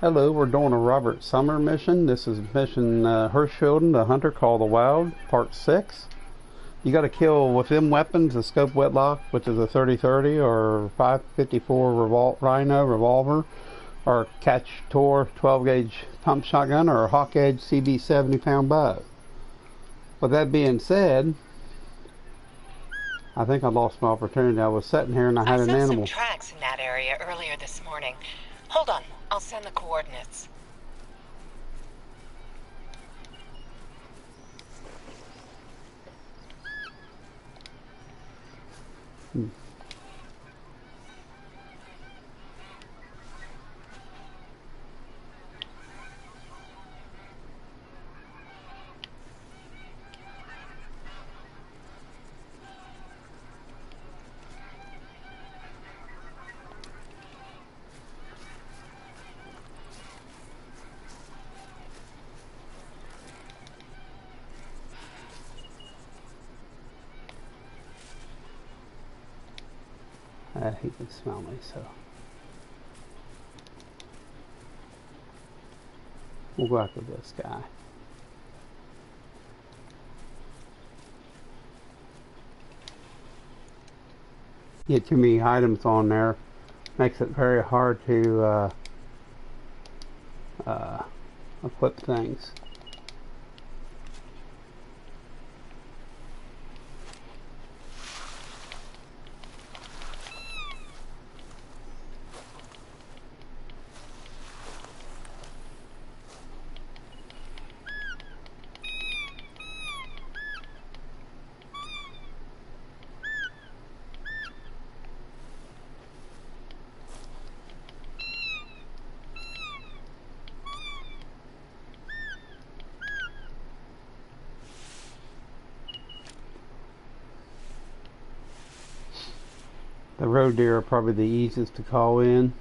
Hello, we're doing a Robert Summer mission. This is mission Herschfelden, the Hunter Call the Wild, part 6. You got to kill with them weapons, the scope wetlock, which is a 30-30 or 554 Rhino revolver, or Catch Tor 12 gauge pump shotgun, or a Hawk Edge CB 70-pound bow. With that being said, I think I lost my opportunity. I was sitting here and I had an animal. I saw some tracks in that area earlier this morning. Hold on, I'll send the coordinates. He can smell me, so we'll go after this guy. Get too many items on there makes it very hard to equip things. The road deer are probably the easiest to call in.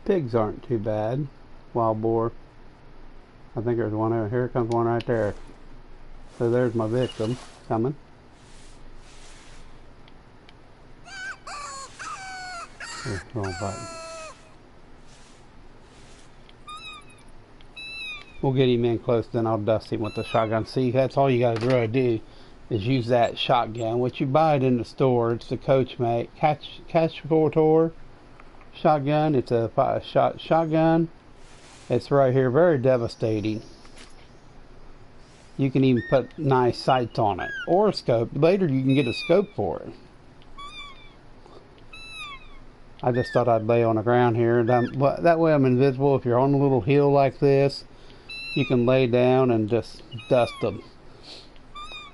Pigs aren't too bad. Wild boar. I think there's one over here. Comes one right there. So there's my victim coming. Wrong button. We'll get him in close, then I'll dust him with the shotgun. See, that's all you gotta really do is use that shotgun, which you buy it in the store. It's the Coach make. Catch Tor shotgun. It's a 5-shot shotgun. It's right here, very devastating. You can even put nice sights on it, or a scope. Later you can get a scope for it. I just thought I'd lay on the ground here. That way I'm invisible. If you're on a little hill like this, you can lay down and just dust them.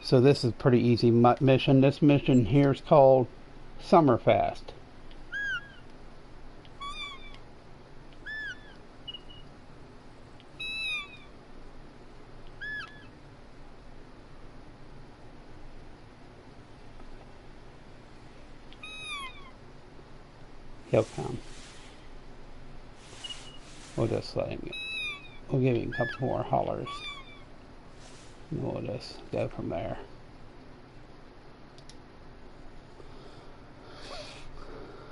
So this is a pretty easy mission. This mission here is called Summerfest. He'll come. We'll just let him go. We'll give him a couple more hollers. And we'll just go from there.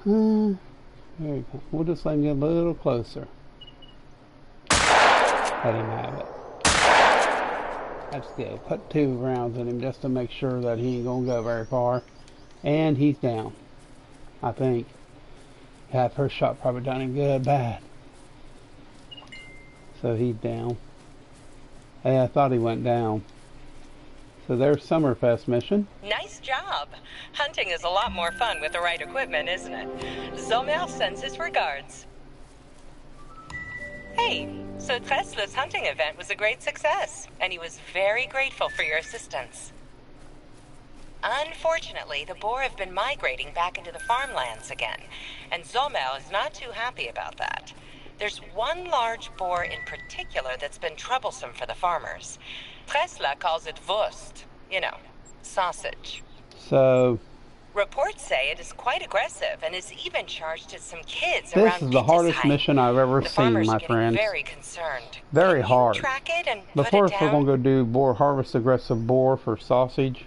There you go. We'll just let him get a little closer. Let him have it. That's good. Put 2 rounds in him just to make sure that he ain't gonna go very far. And he's down. I think. Yeah, first shot probably done him good, bad. So he's down. Hey, I thought he went down. So there's Summerfest mission. Nice job. Hunting is a lot more fun with the right equipment, isn't it? Zomer sends his regards. Hey, so Tesla's hunting event was a great success, and he was very grateful for your assistance. Unfortunately, the boar have been migrating back into the farmlands again, and Zomer is not too happy about that. There's one large boar in particular that's been troublesome for the farmers. Tesla calls it Wurst, you know, sausage. So reports say it is quite aggressive and is even charged at some kids this around is the hardest Height. mission I've ever seen, my friends. Very concerned. Very Can hard. You track it and But put first it we're down? gonna go do boar harvest aggressive boar for sausage.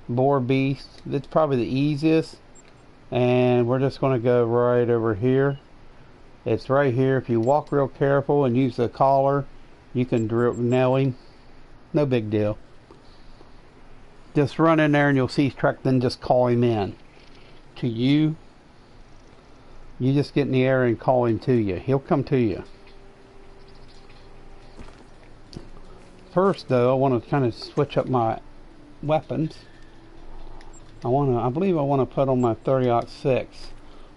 boar beast. It's probably the easiest, and we're just going to go right over here. It's right here. If you walk real careful and use the collar, you can nail him. No big deal. Just run in there and you'll see his track, then just call him in to you. You just get in the air and call him to you. He'll come to you. First though, I want to kind of switch up my weapons. I believe I want to put on my 30-06.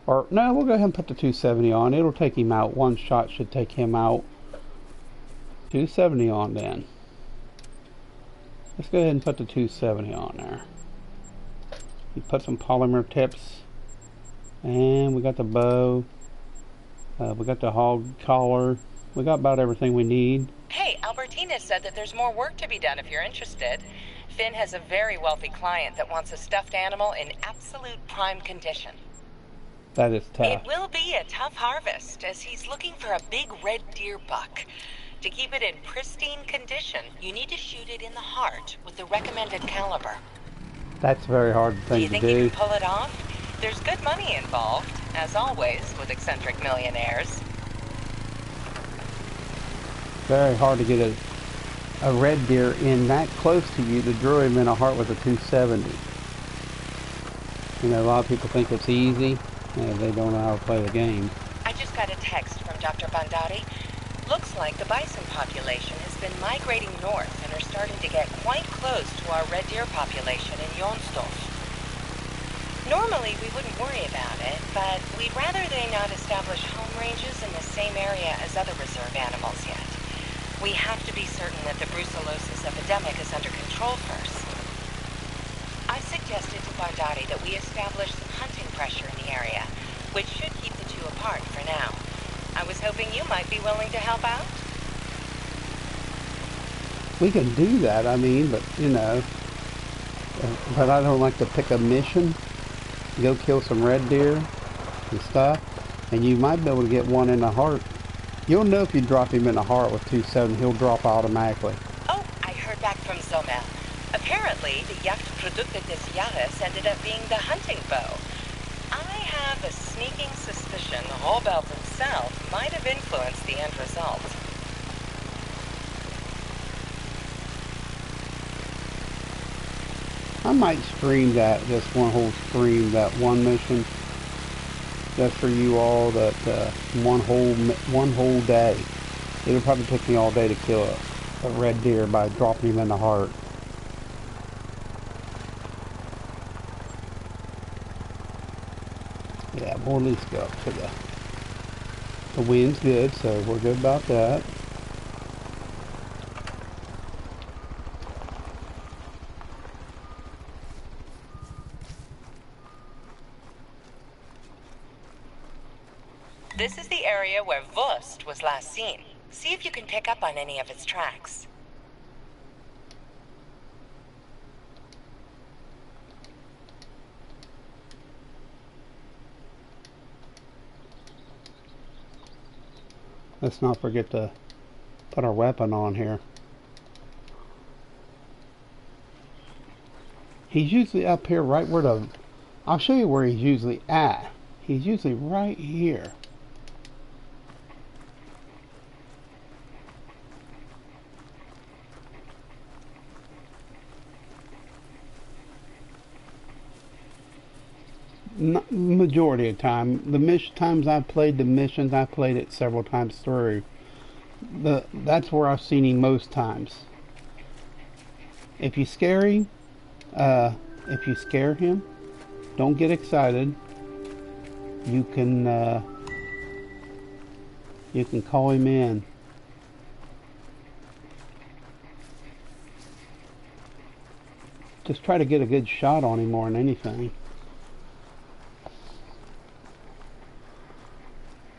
Or no, we'll go ahead and put the 270 on. It'll take him out. One shot should take him out. 270 on then. Let's go ahead and put the 270 on there. You put some polymer tips. And we got the bow. We got the hog collar. We got about everything we need. Hey, Albertina said that there's more work to be done if you're interested. Finn has a very wealthy client that wants a stuffed animal in absolute prime condition. That is tough. It will be a tough harvest, as he's looking for a big red deer buck. To keep it in pristine condition, you need to shoot it in the heart with the recommended caliber. That's a very hard thing to do. Do you think you can pull it off? There's good money involved, as always, with eccentric millionaires. Very hard to get a red deer in that close to you to draw him in a heart with a 270. You know, a lot of people think it's easy, and they don't know how to play the game. I just got a text from Dr. Bandari. Looks like the bison population has been migrating north and are starting to get quite close to our red deer population in Jonsdorf. Normally, we wouldn't worry about it, but we'd rather they not establish home ranges in the same area as other reserve animals yet. We have to be certain that the brucellosis epidemic is under control first. I suggested to Bandari that we establish some hunting pressure in the area, which should keep the two apart for now. I was hoping you might be willing to help out. We can do that, I mean, but, you know, but I don't like to pick a mission, go kill some red deer and stuff, and you might be able to get one in the heart. You'll know if you drop him in the heart with 270, he'll drop automatically. Oh, I heard back from Zomel. Apparently, the Jagdprodukte des Jahres ended up being the hunting bow. I have a sneaking suspicion Robert himself might have influenced the end result. I might stream that, just one whole stream, that one mission, just for you all, that one whole day. It'll probably take me all day to kill a red deer by dropping him in the heart. Yeah, we'll at least go up to the wind's good, so we're good about that. This is the area where Wurst was last seen. See if you can pick up on any of its tracks. Let's not forget to put our weapon on here. He's usually up here right where the... I'll show you where he's usually at. He's usually right here. Not majority of the time. The times I've played the missions, I've played it several times through. That's where I've seen him most times. If you scare him, don't get excited. You can call him in. Just try to get a good shot on him more than anything.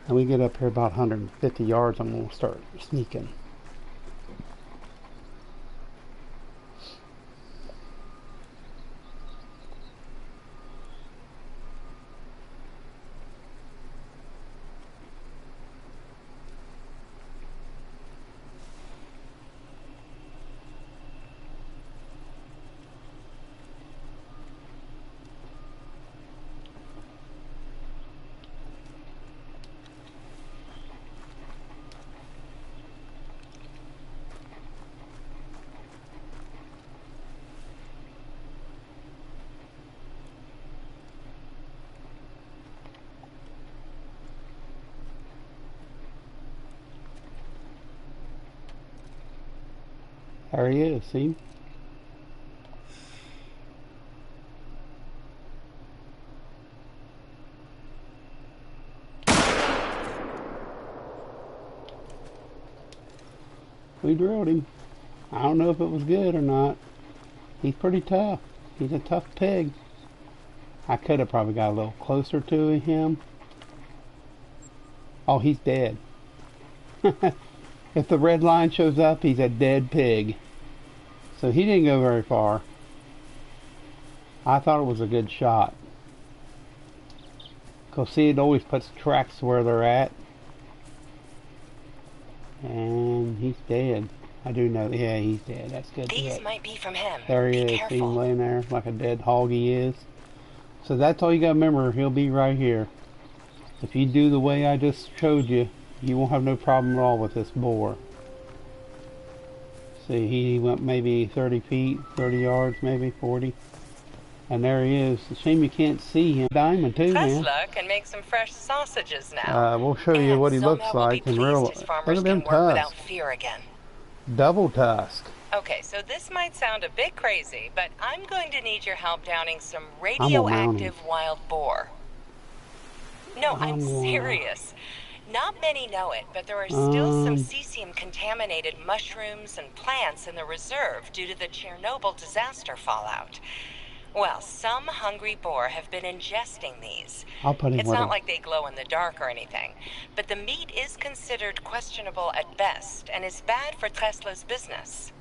And we get up here about 150 yards and we'll start sneaking. There he is, see? We drilled him. I don't know if it was good or not. He's pretty tough. He's a tough pig. I could have probably got a little closer to him. Oh, he's dead. If the red line shows up, he's a dead pig. So he didn't go very far. I thought it was a good shot. Because see, it always puts tracks where they're at. And he's dead. I do know. Yeah, he's dead. That's good. These might be from him. There he is. See him laying there like a dead hog he is. So that's all you got to remember. He'll be right here. If you do the way I just showed you, you won't have no problem at all with this boar. See, he went maybe 30 feet, 30 yards, maybe 40. And there he is. It's a shame you can't see him. Diamond too, man. Tesla can make some fresh sausages now. We'll show you what he looks like in real life. Look at them tusks. Without fear again. Double tusk. Okay, so this might sound a bit crazy, but I'm going to need your help downing some radioactive wild boar. No, I'm serious. Not many know it, but there are still some cesium-contaminated mushrooms and plants in the reserve due to the Chernobyl disaster fallout. Well, some hungry boar have been ingesting these. It's not like they glow in the dark or anything, but the meat is considered questionable at best and is bad for Tesla's business.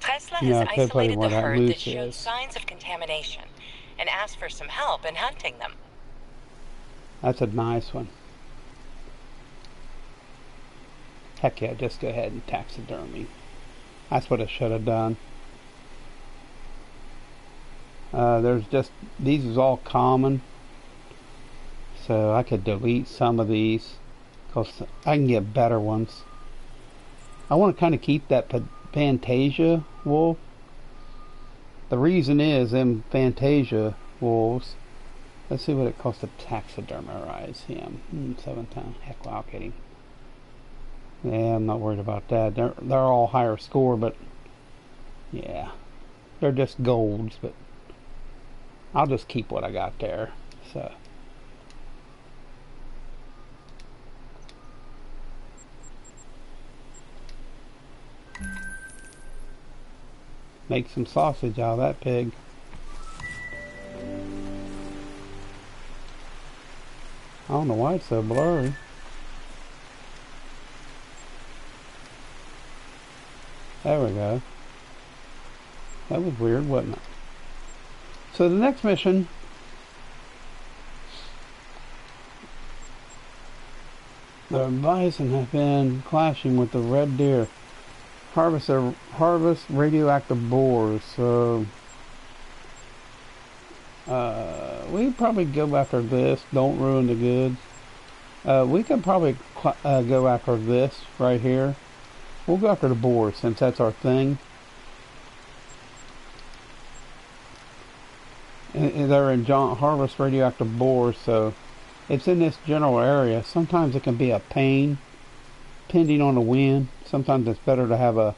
Tesla has isolated the herd that showed signs of contamination and asked for some help in hunting them. That's a nice one. Heck yeah, just go ahead and taxidermy. That's what I should have done. There's just, these is all common. So I could delete some of these because I can get better ones. I want to kind of keep that Fantasia wolf. The reason is them Fantasia wolves. Let's see what it costs to taxidermize him. 7 times. Heck, well, I'll get him. Yeah, I'm not worried about that. They're all higher score, but yeah, they're just golds. But I'll just keep what I got there. So. Make some sausage out of that pig. I don't know why it's so blurry. There we go. That was weird, wasn't it? So the next mission, the bison have been clashing with the red deer. Harvest radioactive boars. So we probably go after this. Don't ruin the goods. We can probably go after this right here. We'll go after the boars since that's our thing. And they're in harvest radioactive boars, so it's in this general area. Sometimes it can be a pain, depending on the wind. Sometimes it's better to have a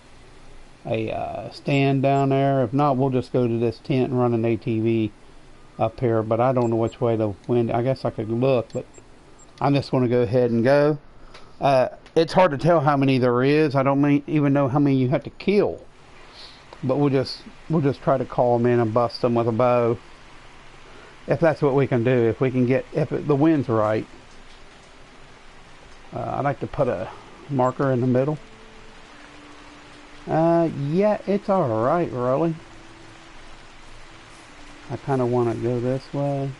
stand down there. If not, we'll just go to this tent and run an ATV up here. But I don't know which way the wind. I guess I could look, but I'm just going to go ahead and go. It's hard to tell how many there is. I don't even know how many you have to kill. But we'll just try to call them in and bust them with a bow. If that's what we can do. If we can get, if the wind's right. I like to put a marker in the middle. Yeah, it's alright, really. I kind of want to go this way.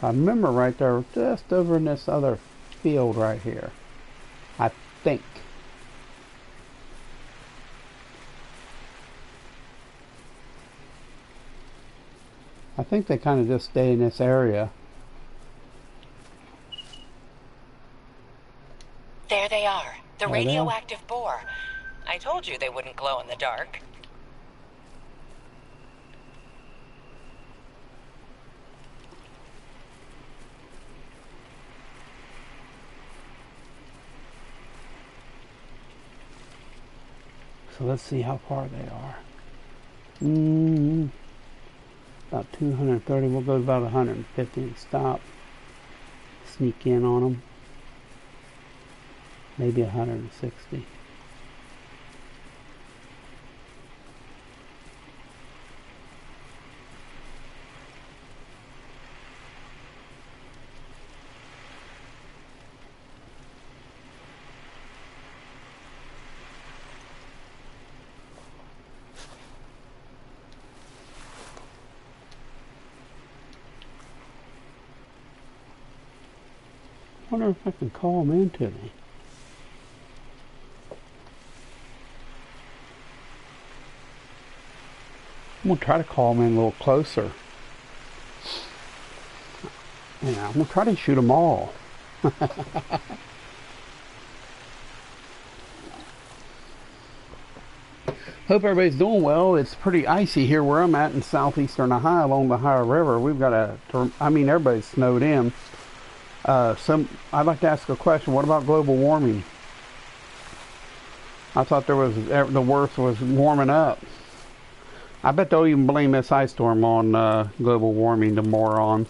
I remember right there, just over in this other field right here. I think. I think they kind of just stay in this area. There they are, the radioactive boar. I told you they wouldn't glow in the dark. So let's see how far they are. About 230. We'll go about 150 and stop. Sneak in on them. Maybe 160. I wonder if I can call them into me. I'm going to try to call them in a little closer. Yeah, I'm going to try to shoot them all. Hope everybody's doing well. It's pretty icy here where I'm at in southeastern Ohio along the Ohio River. We've got everybody's snowed in. I'd like to ask a question. What about global warming? I thought the worst was warming up. I bet they'll even blame this ice storm on global warming, the morons.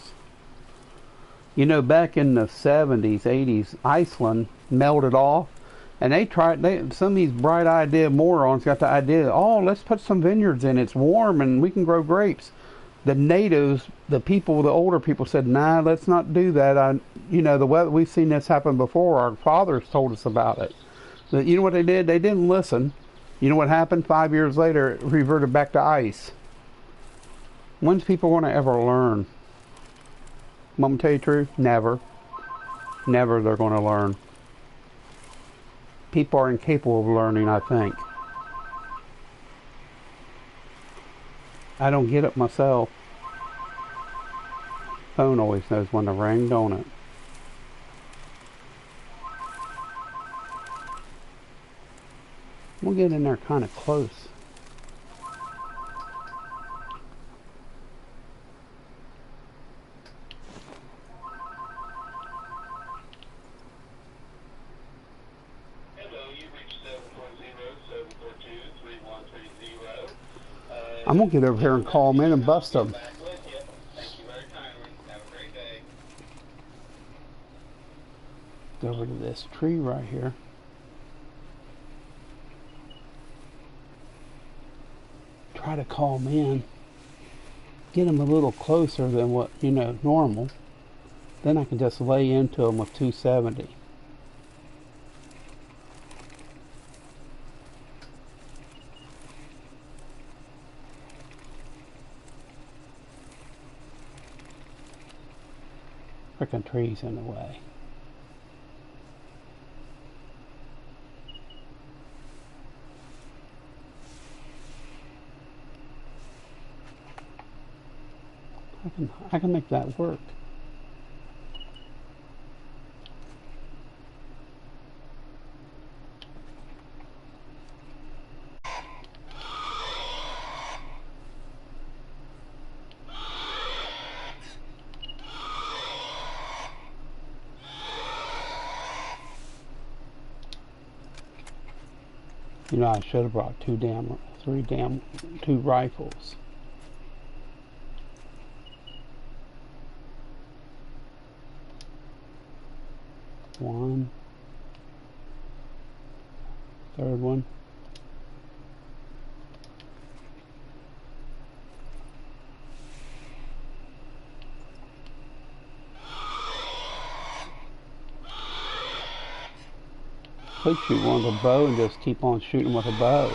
You know, back in the 70s, 80s, Iceland melted off, and some of these bright-idea morons got the idea, oh, let's put some vineyards in, it's warm and we can grow grapes. The natives, the older people said, nah, let's not do that. The weather, we've seen this happen before. Our fathers told us about it. You know what they did? They didn't listen. You know what happened? 5 years later, it reverted back to ice. When's people going to ever learn? I'm going to tell you the truth. Never. Never they're going to learn. People are incapable of learning, I think. I don't get it myself. Phone always knows when to ring, don't it? We'll get in there kind of close. Hello, you reached 740-742-3130. I'm going to get over here and call them in and bust them. Back with you. Thank you very kindly. Have a great day. Go over to this tree right here. Try to call them in. Get them a little closer than what, normal. Then I can just lay into them with 270. Frickin' trees in the way. I can make that work. I should have brought two rifles. One. Third one. Please shoot one with a bow and just keep on shooting with a bow.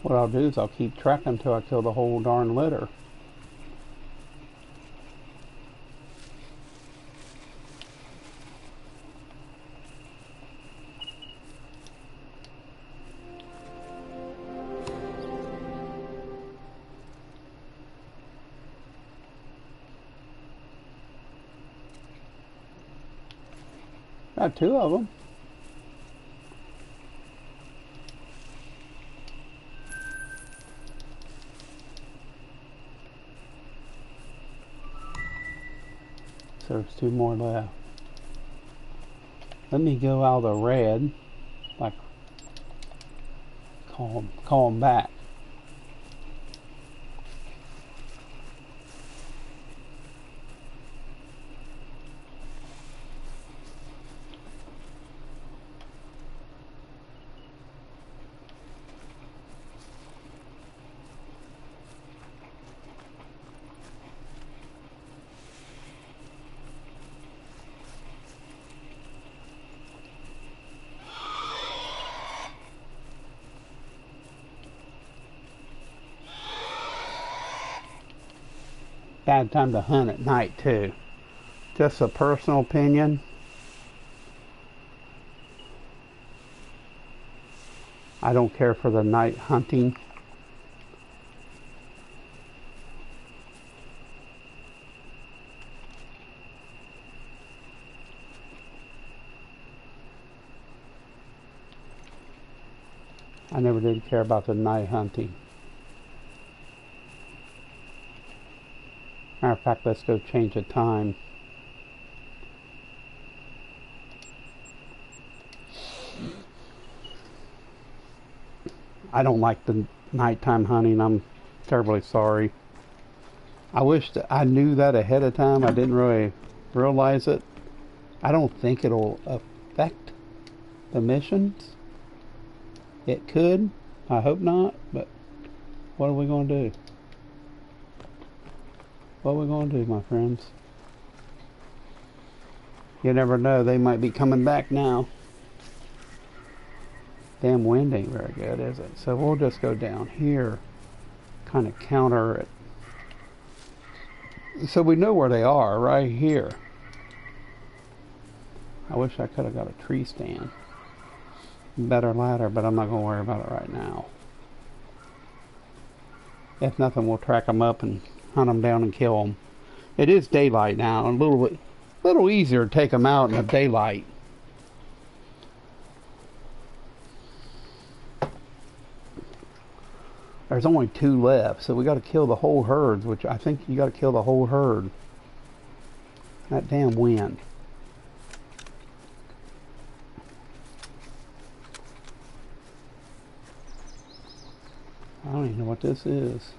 What I'll do is I'll keep tracking until I kill the whole darn litter. Got two of them. So there's two more left. Let me go out of the red, like call them back. Bad time to hunt at night too. Just a personal opinion. I don't care for the night hunting. I never did care about the night hunting. Matter of fact, let's go change the time. I don't like the nighttime hunting. I'm terribly sorry. I wish that I knew that ahead of time. I didn't really realize it. I don't think it'll affect the missions. It could. I hope not. But what are we going to do? What are we going to do, my friends? You never know. They might be coming back now. Damn wind ain't very good, is it? So we'll just go down here, kind of counter it. So we know where they are, right here. I wish I could have got a tree stand. Better ladder, but I'm not going to worry about it right now. If nothing, we'll track them up and hunt them down and kill them. It is daylight now, a little easier to take them out in the daylight. There's only two left, so we got to kill the whole herd, which I think you got to kill the whole herd. That damn wind. I don't even know what this is.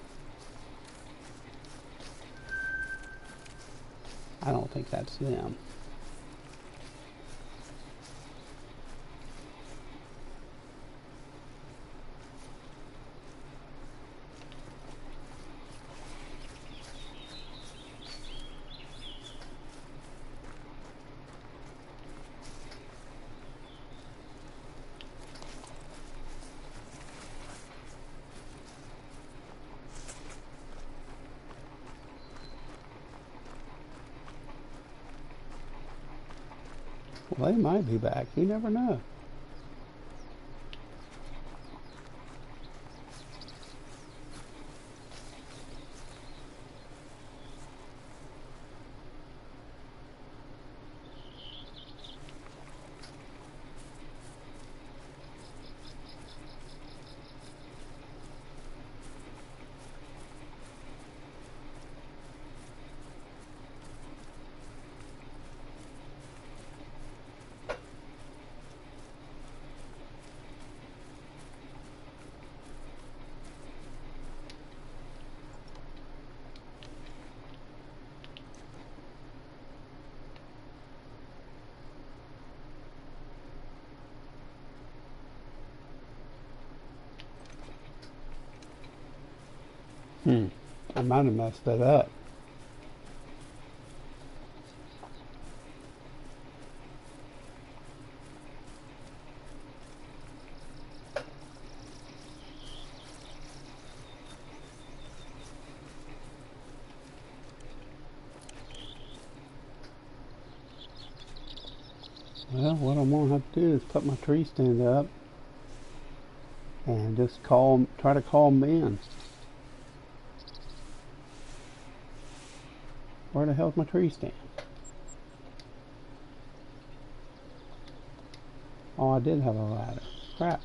I don't think that's them. Well, they might be back. You never know. I might have messed that up. Well, what I'm gonna have to do is put my tree stand up and just try to call them in. Where the hell's my tree stand? Oh, I did have a ladder. Crap.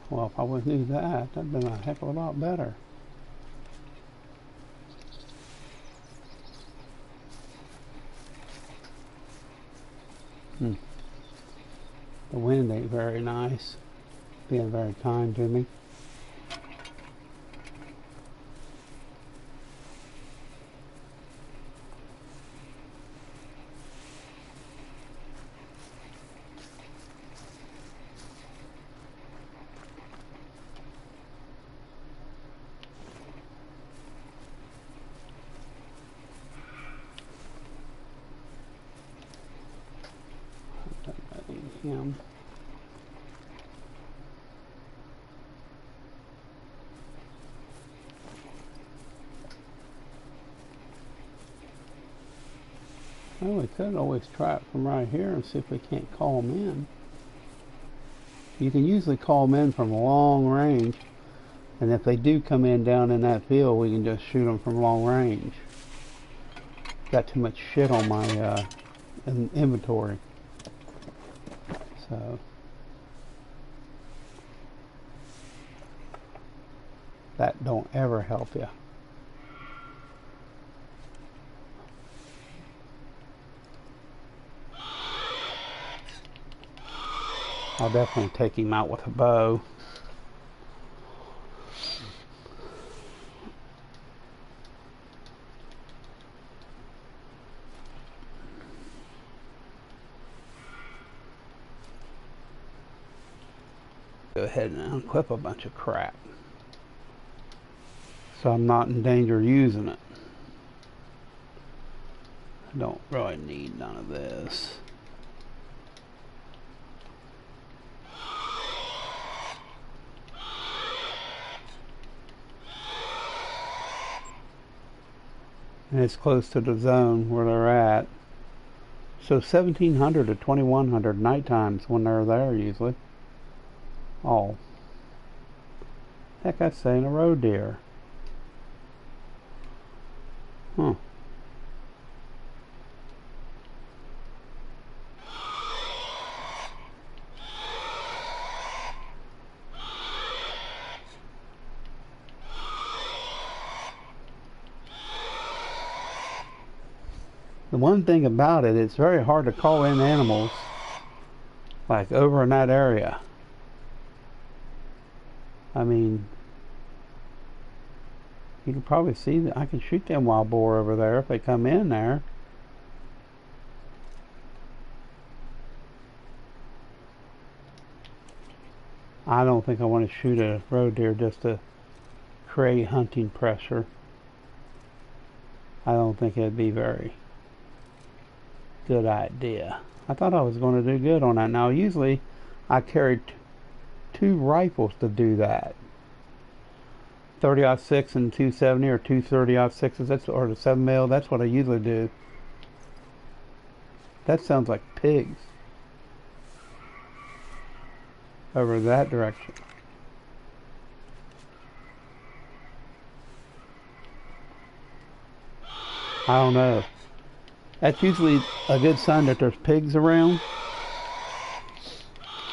Well, if I would have knew that, that'd been a heck of a lot better. The wind ain't very nice. Being very kind to me. Him. Well, we could always try it from right here and see if we can't call them in. You can usually call them in from long range, and if they do come in down in that field, we can just shoot them from long range. Got too much shit on my inventory. So that don't ever help you. I'll definitely take him out with a bow. Go ahead and unequip a bunch of crap, so I'm not in danger of using it. I don't really need none of this. And it's close to the zone where they're at. So 1700 to 2100 night times when they're there usually. Oh, heck, that's saying a roe deer. Huh. The one thing about it, it's very hard to call in animals like over in that area. I mean, you can probably see that I can shoot them wild boar over there if they come in there. I don't think I want to shoot a roe deer just to create hunting pressure. I don't think it'd be very good idea. I thought I was going to do good on that. Now usually I carried two rifles to do that. 30-06 and 270 or two 30-06s, that's, or the 7mm, that's what I usually do. That sounds like pigs over that direction. I don't know. That's usually a good sign that there's pigs around.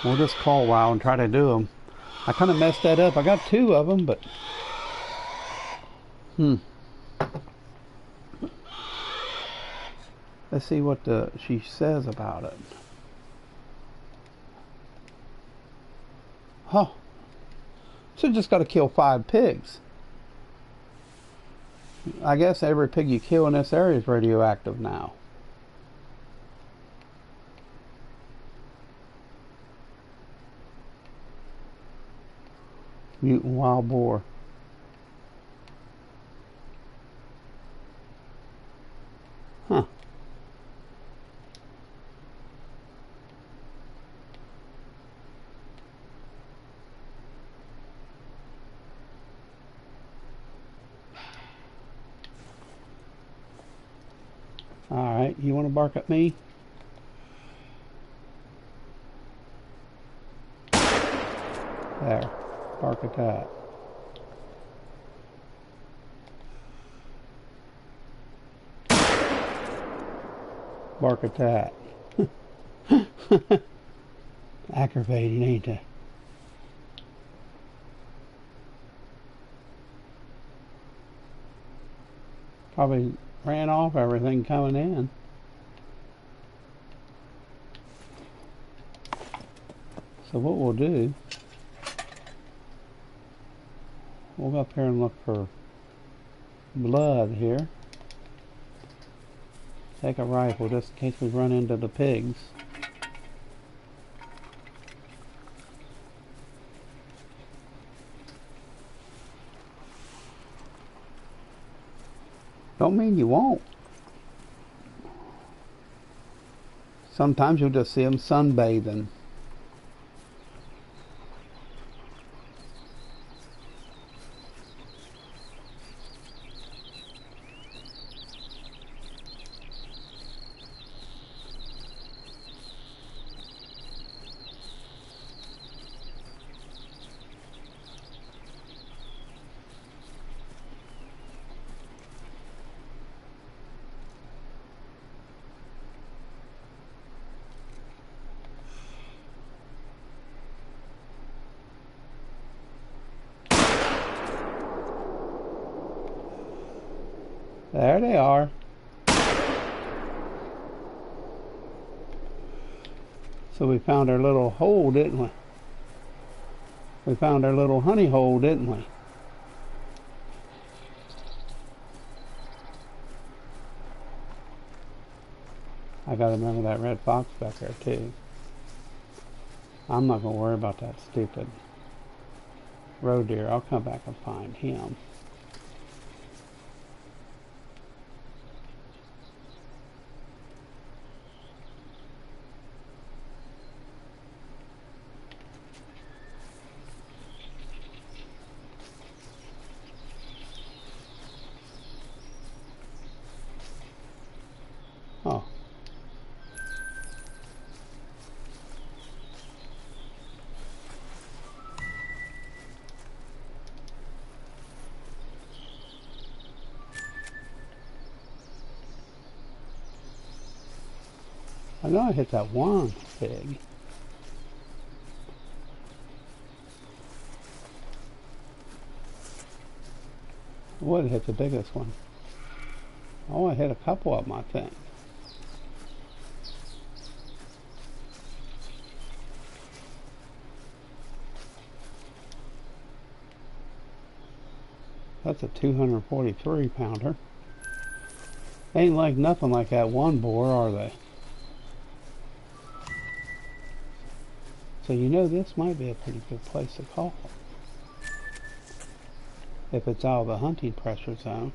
We'll just call a while and try to do them. I kind of messed that up. I got two of them, but let's see what she says about it. Huh. So just got to kill 5 pigs. I guess every pig you kill in this area is radioactive now. Mutant wild boar. Huh. Alright, you want to bark at me? There. Bark at that. Bark at that. Aggravating, ain't it? Probably ran off everything coming in. So what we'll do, we'll go up here and look for blood here. Take a rifle just in case we run into the pigs. Don't mean you won't. Sometimes you'll just see them sunbathing. There they are. So we found our little hole, didn't we? We found our little honey hole, didn't we? I gotta remember that red fox back there too. I'm not gonna worry about that stupid roe deer. I'll come back and find him. Oh. I know I hit that one pig. I would have hit the biggest one. Oh, I hit a couple of them, I think. That's a 243 pounder. Ain't like nothing like that one boar, are they? So you know this might be a pretty good place to call. If it's out of the hunting pressure zone.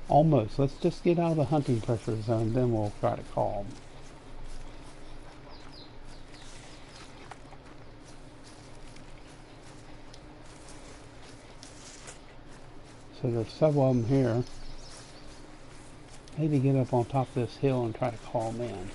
Almost. Let's just get out of the hunting pressure zone, then we'll try to call them. So there's several of them here. Maybe get up on top of this hill and try to call them in.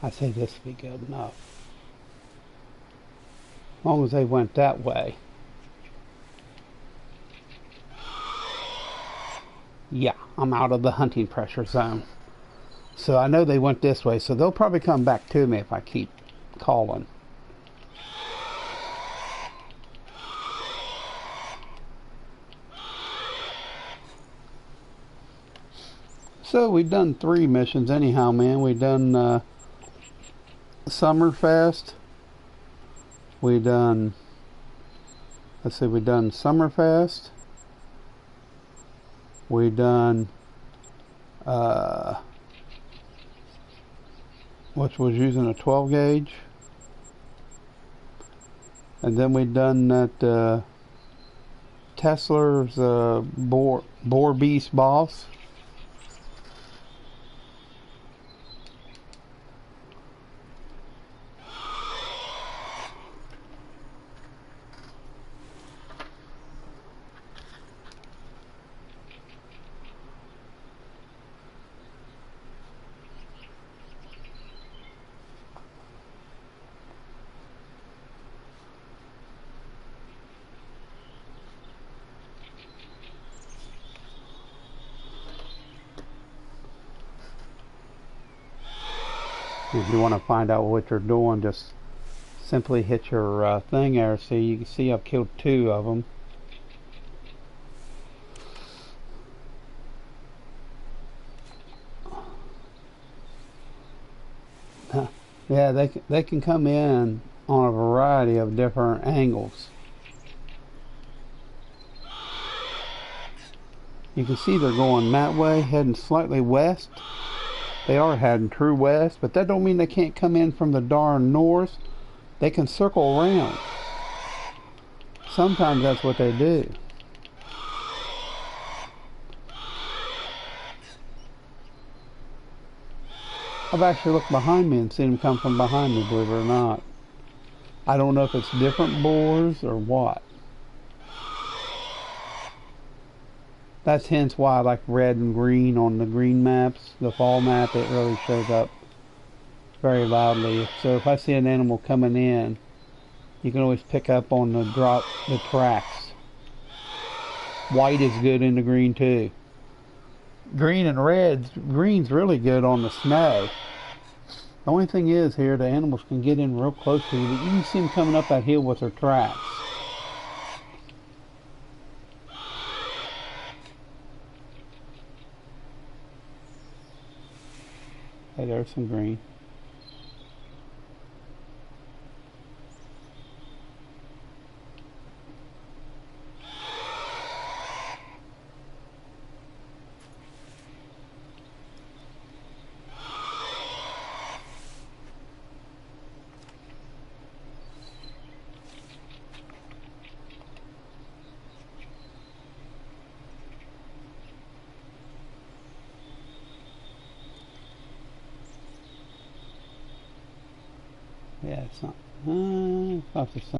I say this would be good enough. As long as they went that way. Yeah, I'm out of the hunting pressure zone. So I know they went this way, so they'll probably come back to me if I keep calling. So we've done 3 missions anyhow, man. We've done Summerfest. We done, let's see, we done Summerfest. We done which was using a 12 gauge, and then we done that Tesla's Boar Beast Boss. If you want to find out what you're doing, just simply hit your thing there. So you can see I've killed 2 of them. Yeah, they can come in on a variety of different angles. You can see they're going that way, heading slightly west. They are heading true west, but that don't mean they can't come in from the darn north. They can circle around. Sometimes that's what they do. I've actually looked behind me and seen them come from behind me, believe it or not. I don't know if it's different boars or what. That's hence why I like red and green on the green maps. The fall map, it really shows up very loudly. So if I see an animal coming in, you can always pick up on the tracks. White is good in the green too. Green and red, green's really good on the snow. The only thing is here, the animals can get in real close to you, but you can see them coming up that hill with their tracks. Hey, there's some green. Yeah, it's not the same.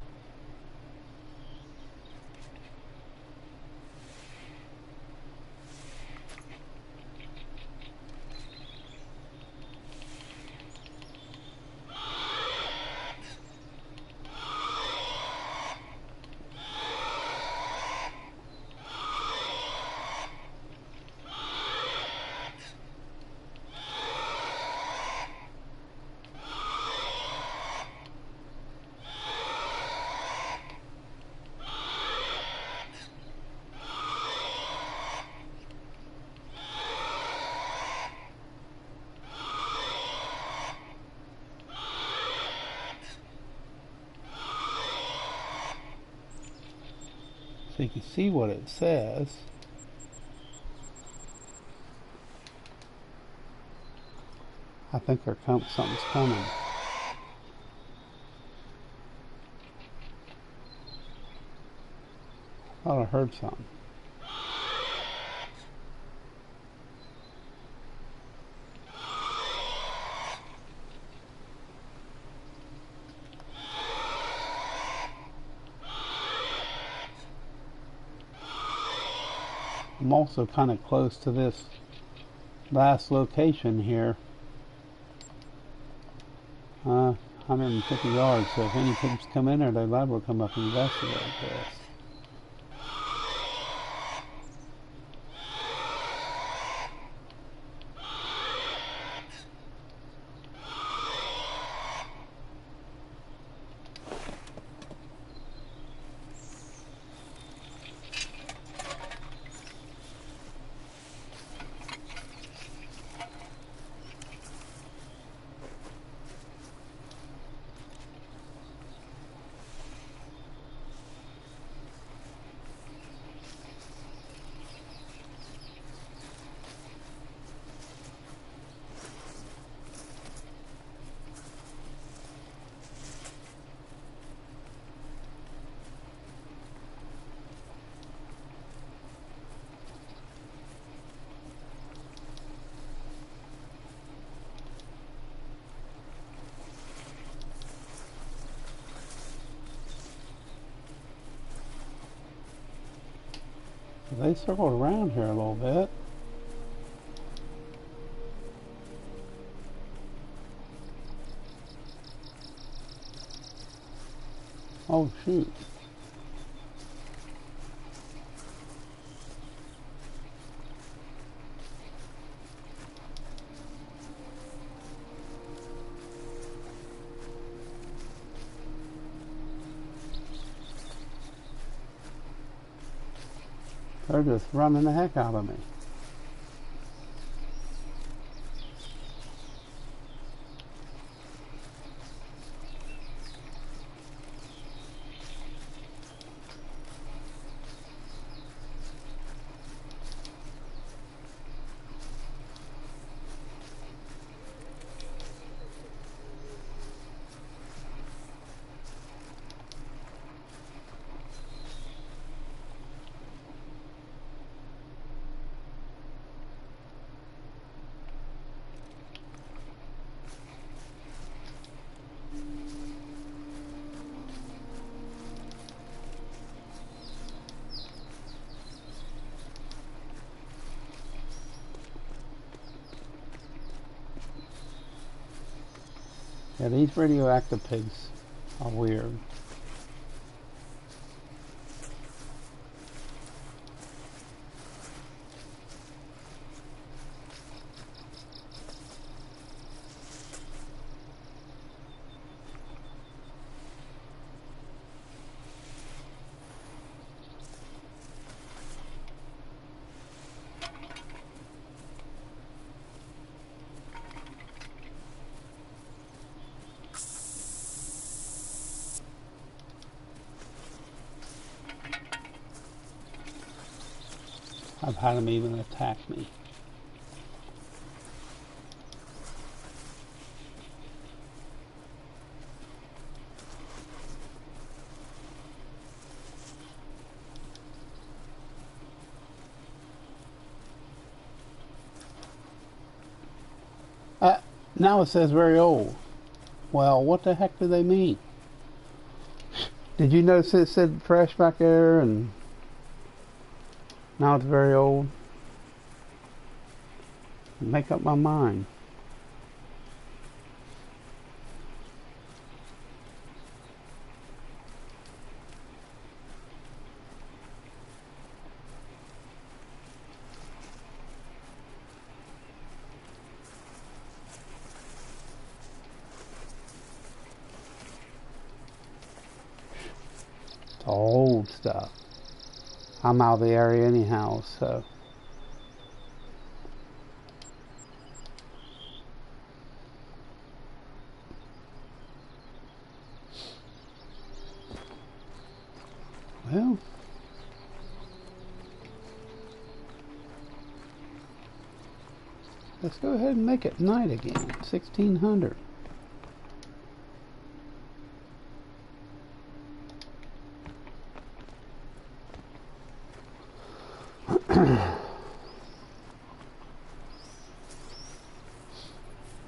So you can see what it says. I think something's coming. I thought I heard something. I'm also kind of close to this last location here. 150 yards, so if any pigs come in there, they're liable to come up and investigate this. They circled around here a little bit. Oh shoot. They're just running the heck out of me. Yeah, these radioactive pigs are weird. I've had them even attack me. Now it says very old. Well, what the heck do they mean? Did you notice it said fresh back there and now it's very old? Make up my mind. It's old stuff. I'm out of the area anyhow, so. Well, let's go ahead and make it night again. 1600.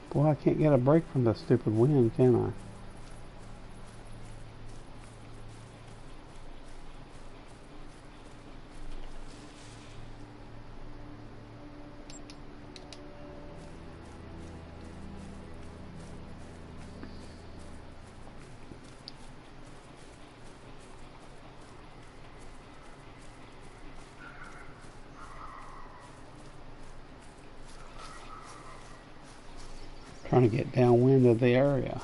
Boy, I can't get a break from the stupid wind, can I? Trying to get downwind of the area.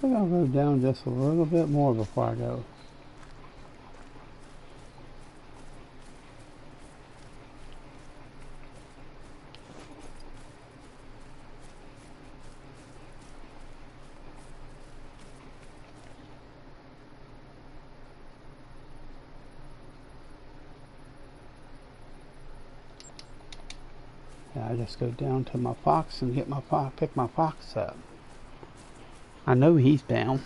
think I'll go down just a little bit more before I go. I just go down to my fox and get my pick my fox up. I know he's down.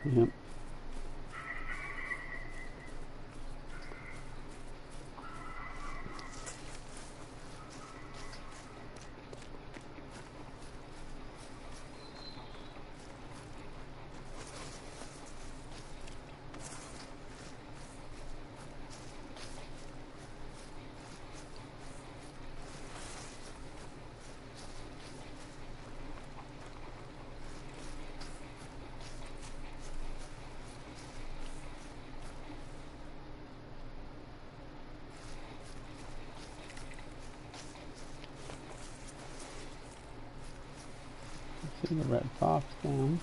Yep. See the red fox down.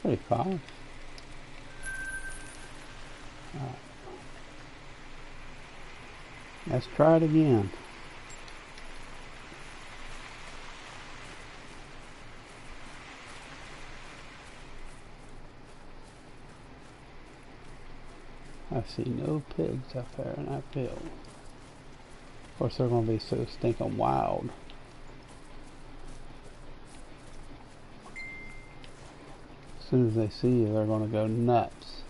Pretty fast. Alright. Let's try it again. I see no pigs up there in that field. Of course, they're going to be so stinking wild. As soon as they see you, they're going to go nuts.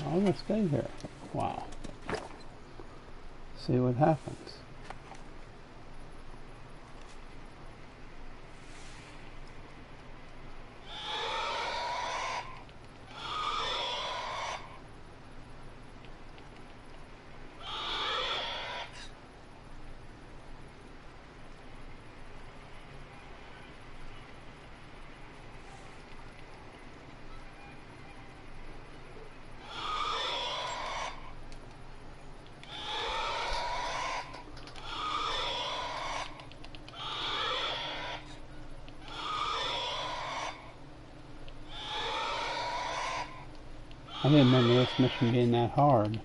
I'm gonna stay here. Wow. See what happens. I didn't remember this mission being that hard.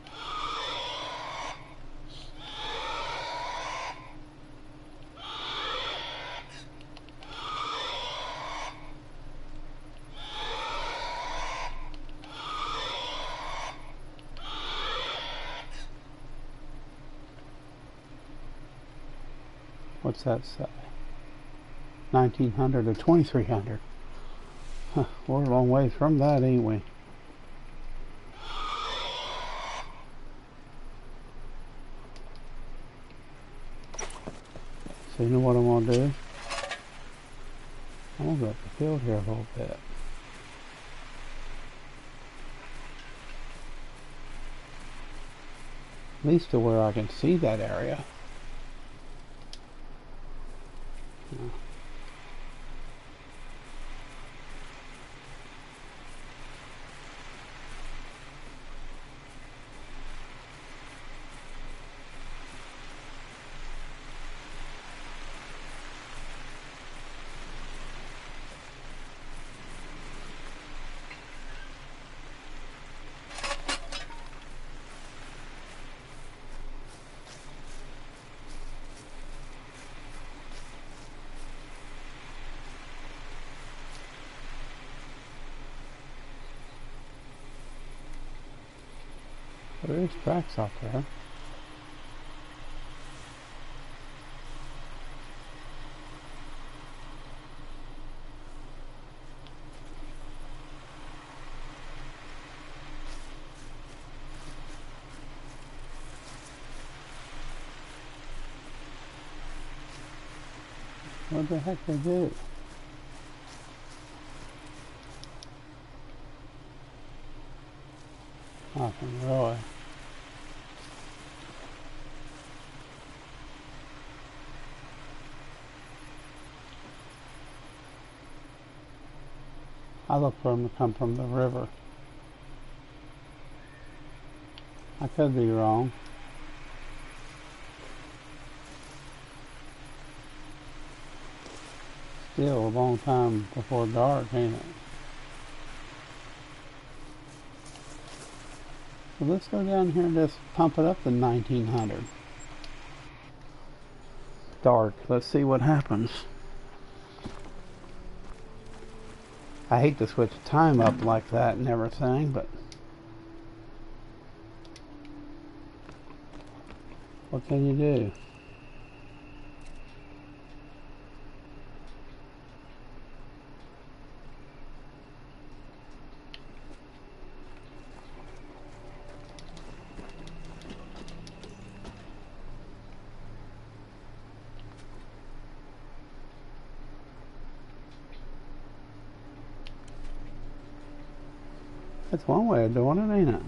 What's that say? 1900 to 2300. Huh, we're a long way from that, ain't we? So you know what I'm going to do? I'm going to go up the field here a little bit. At least to where I can see that area. Yeah. There's tracks out there. What the heck they do? Nothing really. I look for them to come from the river. I could be wrong. Still a long time before dark, ain't it? So let's go down here and just pump it up to 1900. Dark. Let's see what happens. I hate to switch the time up like that and everything, but what can you do? That's one way of doing it, ain't it?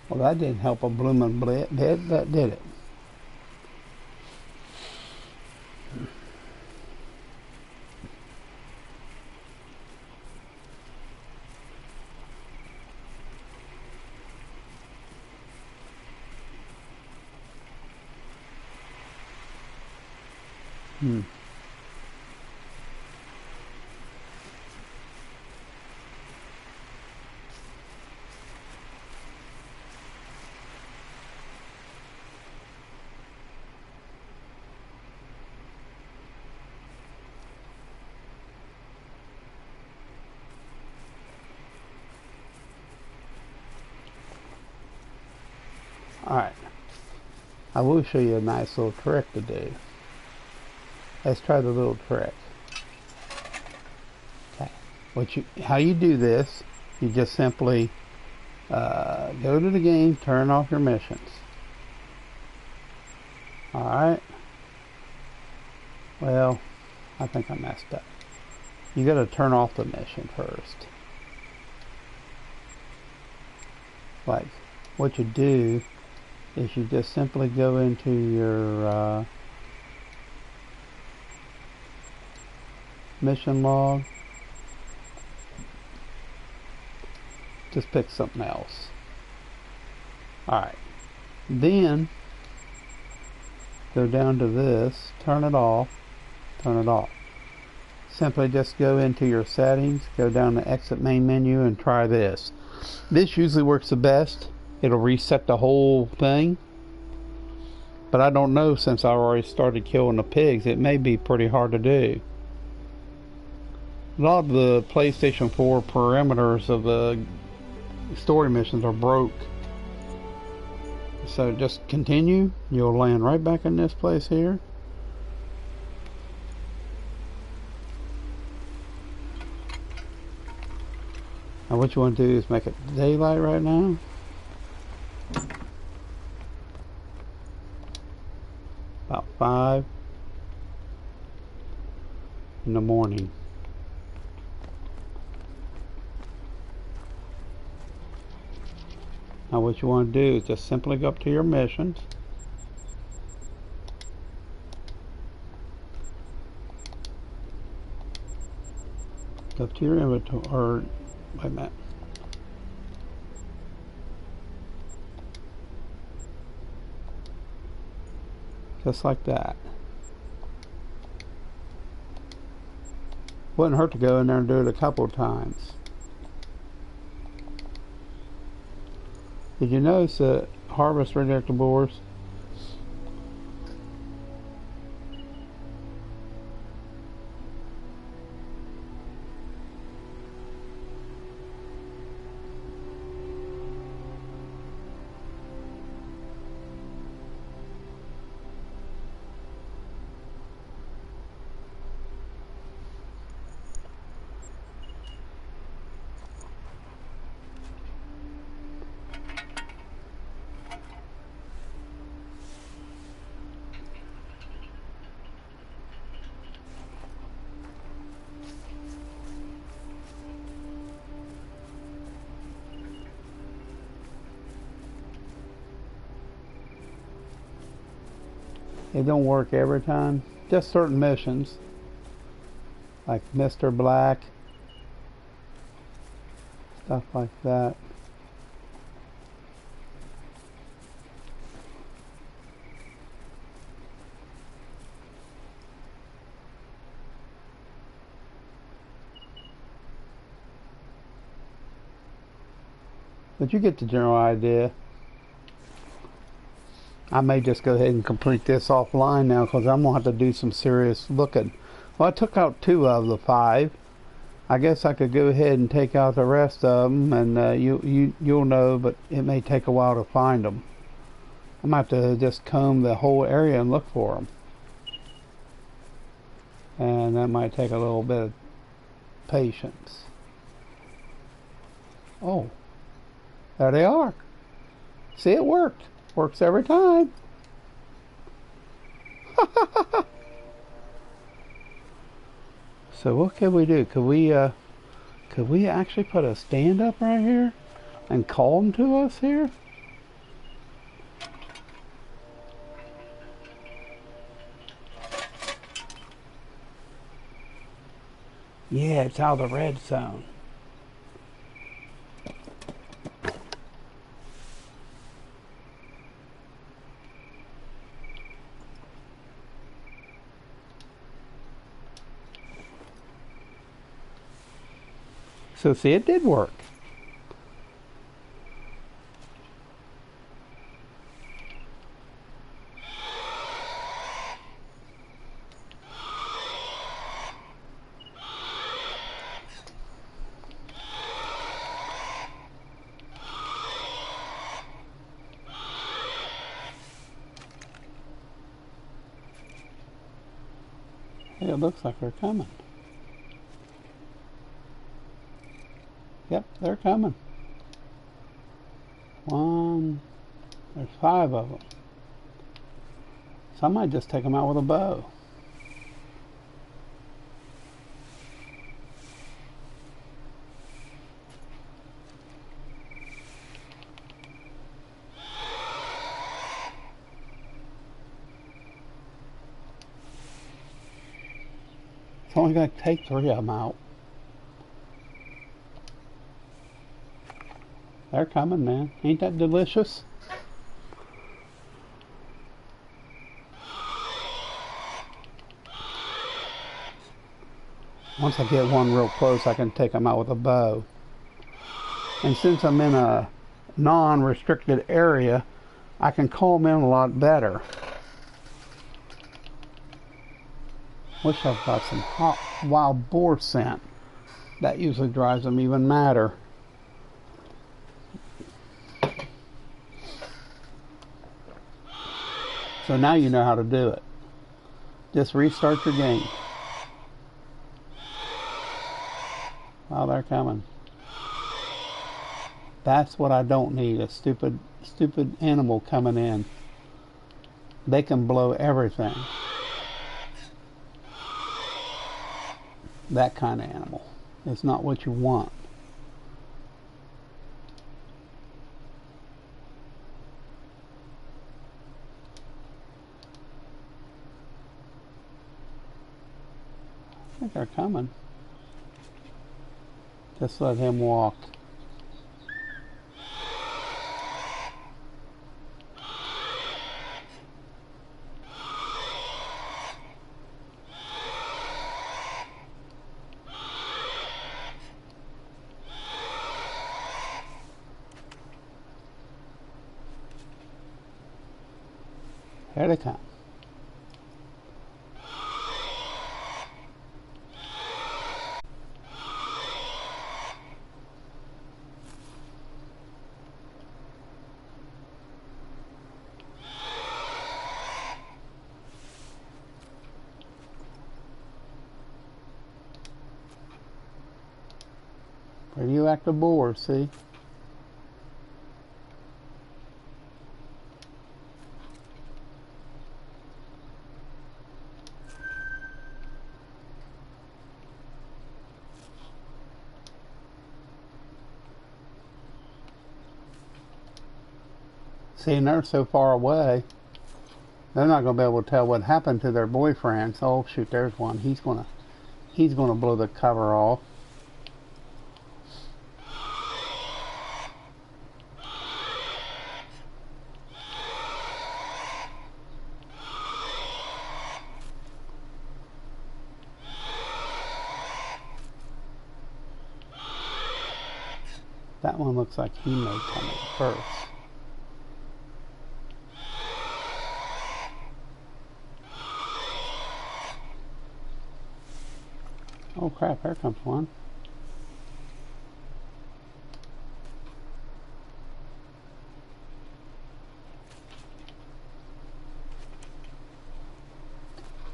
Well, that didn't help a bloomin' bit, did it? Hmm. Alright, I will show you a nice little trick to do. Let's try the little trick. Okay. How you do this, you just simply go to the game, turn off your missions. Alright. Well, I think I messed up. You gotta turn off the mission first. Like, what you do is you just simply go into your mission log. Just pick something else. Alright. Then go down to this, turn it off, turn it off. Simply just go into your settings, go down to exit main menu and try this. This usually works the best. It'll reset the whole thing. But I don't know, since I already started killing the pigs, it may be pretty hard to do. A lot of the PlayStation 4 perimeters of the story missions are broke. So just continue. You'll land right back in this place here. Now what you want to do is make it daylight right now. About 5 in the morning. Now what you want to do is just simply go up to your missions. Go up to your inventory, or wait a minute. Just like that. Wouldn't hurt to go in there and do it a couple of times. Did you notice that harvest rejector boars? It don't work every time. Just certain missions, like Mr. Black, stuff like that. But you get the general idea. I may just go ahead and complete this offline now, because I'm going to have to do some serious looking. Well, I took out 2 of the 5. I guess I could go ahead and take out the rest of them, and you'll know, but it may take a while to find them. I might have to just comb the whole area and look for them. And that might take a little bit of patience. Oh, there they are. See, it worked. Works every time. So what can we do? Could we actually put a stand up right here and call them to us here? Yeah, it's out of the red zone. So see, it did work. It looks like they're coming. Yep, they're coming. One, there's 5 of them. So I might just take them out with a bow. It's only going to take 3 of them out. They're coming, man. Ain't that delicious? Once I get one real close, I can take them out with a bow. And since I'm in a non-restricted area, I can call them in a lot better. Wish I've got some hot wild boar scent. That usually drives them even madder. So now you know how to do it. Just restart your game. Wow, they're coming. That's what I don't need, a stupid animal coming in. They can blow everything. That kind of animal is not what you want. I think they're coming. Just let him walk. Here they come. Radioactive boar, see? See, and they're so far away, they're not going to be able to tell what happened to their boyfriends. Oh shoot, there's one. He's gonna blow the cover off. That one looks like he may come in first. Oh crap, here comes one.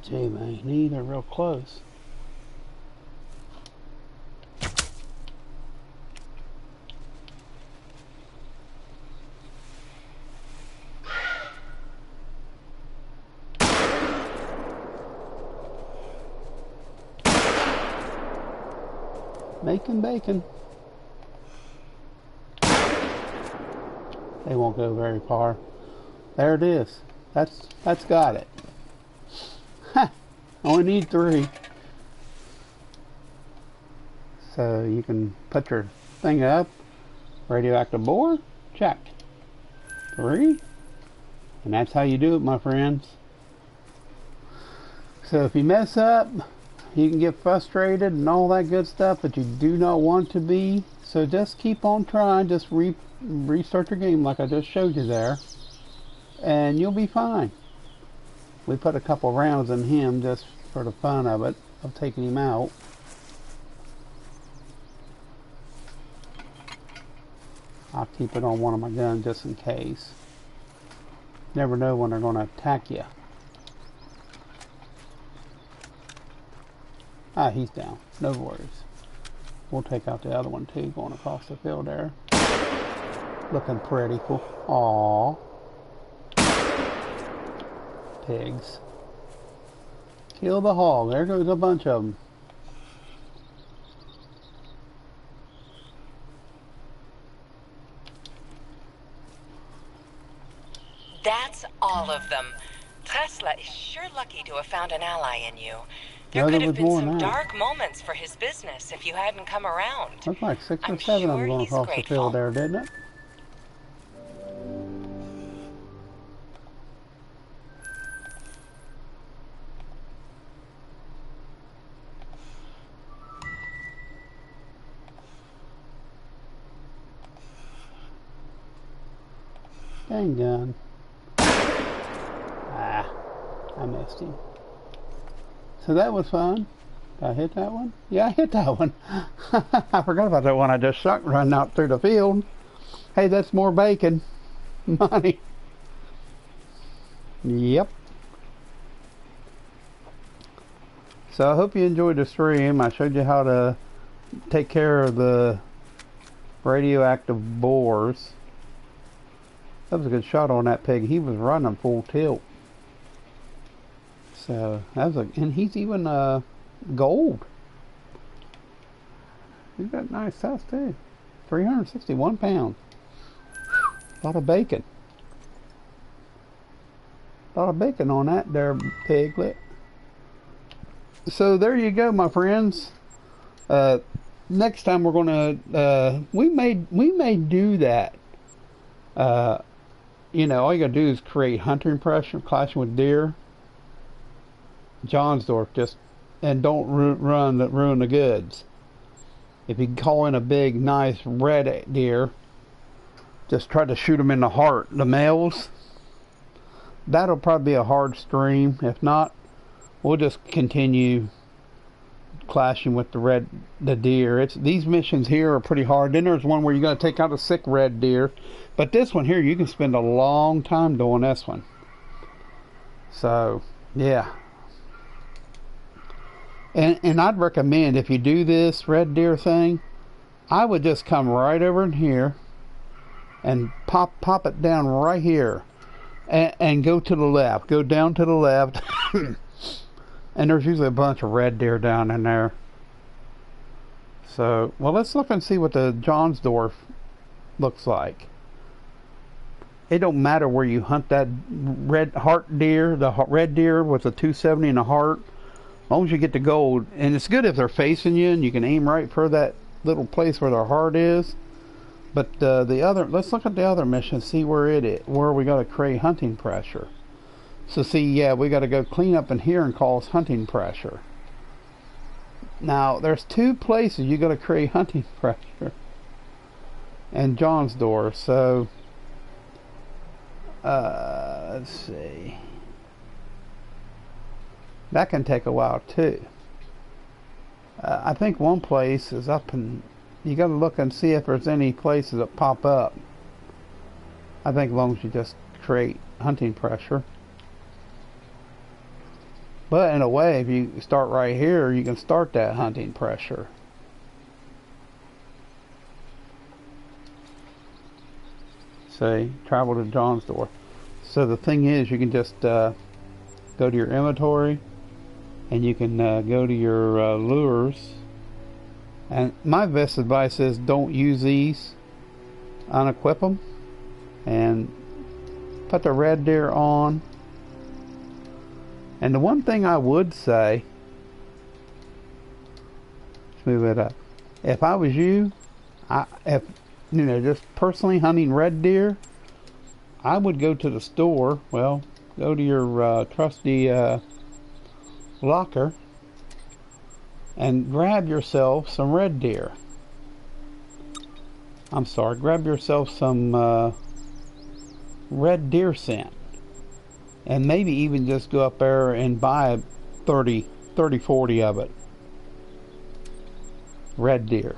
Gee, man, they're real close. Making bacon. They won't go very far. There it is. That's got it. Ha! Only need 3. So you can put your thing up. Radioactive boar, check. 3. And that's how you do it, my friends. So if you mess up, you can get frustrated and all that good stuff, but you do not want to be. So just keep on trying. Just restart your game like I just showed you there, and you'll be fine. We put a couple rounds in him just for the fun of it, of taking him out. I'll keep it on one of my guns just in case. Never know when they're going to attack you. Ah, he's down. No worries. We'll take out the other one too, going across the field there. Looking pretty cool. Aww. Pigs. Kill the hog. There goes a bunch of them. That's all of them. Tesla is sure lucky to have found an ally in you. There No, could there have was been more some than that. dark moments for his business if you hadn't come around. Looks like 6 or I'm 7 of them sure going he's across the grateful. field there, didn't it? Dang gun. Ah, I missed him. So that was fun. Did I hit that one? Yeah, I hit that one. I forgot about that one I just shot running out through the field. Hey, that's more bacon. Money. Yep. So I hope you enjoyed the stream. I showed you how to take care of the radioactive boars. That was a good shot on that pig. He was running full tilt. So that was and he's even gold. He's got nice size too. 361 pounds. A lot of bacon. A lot of bacon on that there piglet. So there you go, my friends. Next time we're gonna we may do that. You know, all you gotta do is create hunting pressure, clashing with deer. Johnsdorf, just, and don't ruin the goods. If you call in a big, nice red deer, just try to shoot them in the heart. The males, that'll probably be a hard stream. If not, we'll just continue clashing with the deer. These missions here are pretty hard. Then there's one where you got to take out a sick red deer, but this one here you can spend a long time doing this one. So yeah, and I'd recommend, if you do this red deer thing, I would just come right over in here and pop it down right here, and go to the left, go down to the left. And there's usually a bunch of red deer down in there. So, well, let's look and see what the Johnsdorf looks like. It don't matter where you hunt that red heart deer, the red deer with the 270 in the heart, as long as you get the gold. And it's good if they're facing you and you can aim right for that little place where their heart is. But the other, let's look at the other mission, see where where we got to create hunting pressure. So see, yeah, we got to go clean up in here and cause hunting pressure. Now, there's 2 places you got to create hunting pressure. And Johnsdorf, so let's see. That can take a while too. I think one place is up in, you got to look and see if there's any places that pop up. I think as long as you just create hunting pressure. But in a way, if you start right here, you can start that hunting pressure. See, travel to Johnsdorf. So the thing is, you can just go to your inventory, and you can go to your lures. And my best advice is don't use these. Unequip them, and put the red deer on. And the one thing I would say, let's move it up. If I was you, if you know, just personally hunting red deer, I would go to the store. Well, go to your trusty locker and grab yourself some red deer. I'm sorry, grab yourself some red deer scent. And maybe even just go up there and buy 30, 40 of it. Red deer.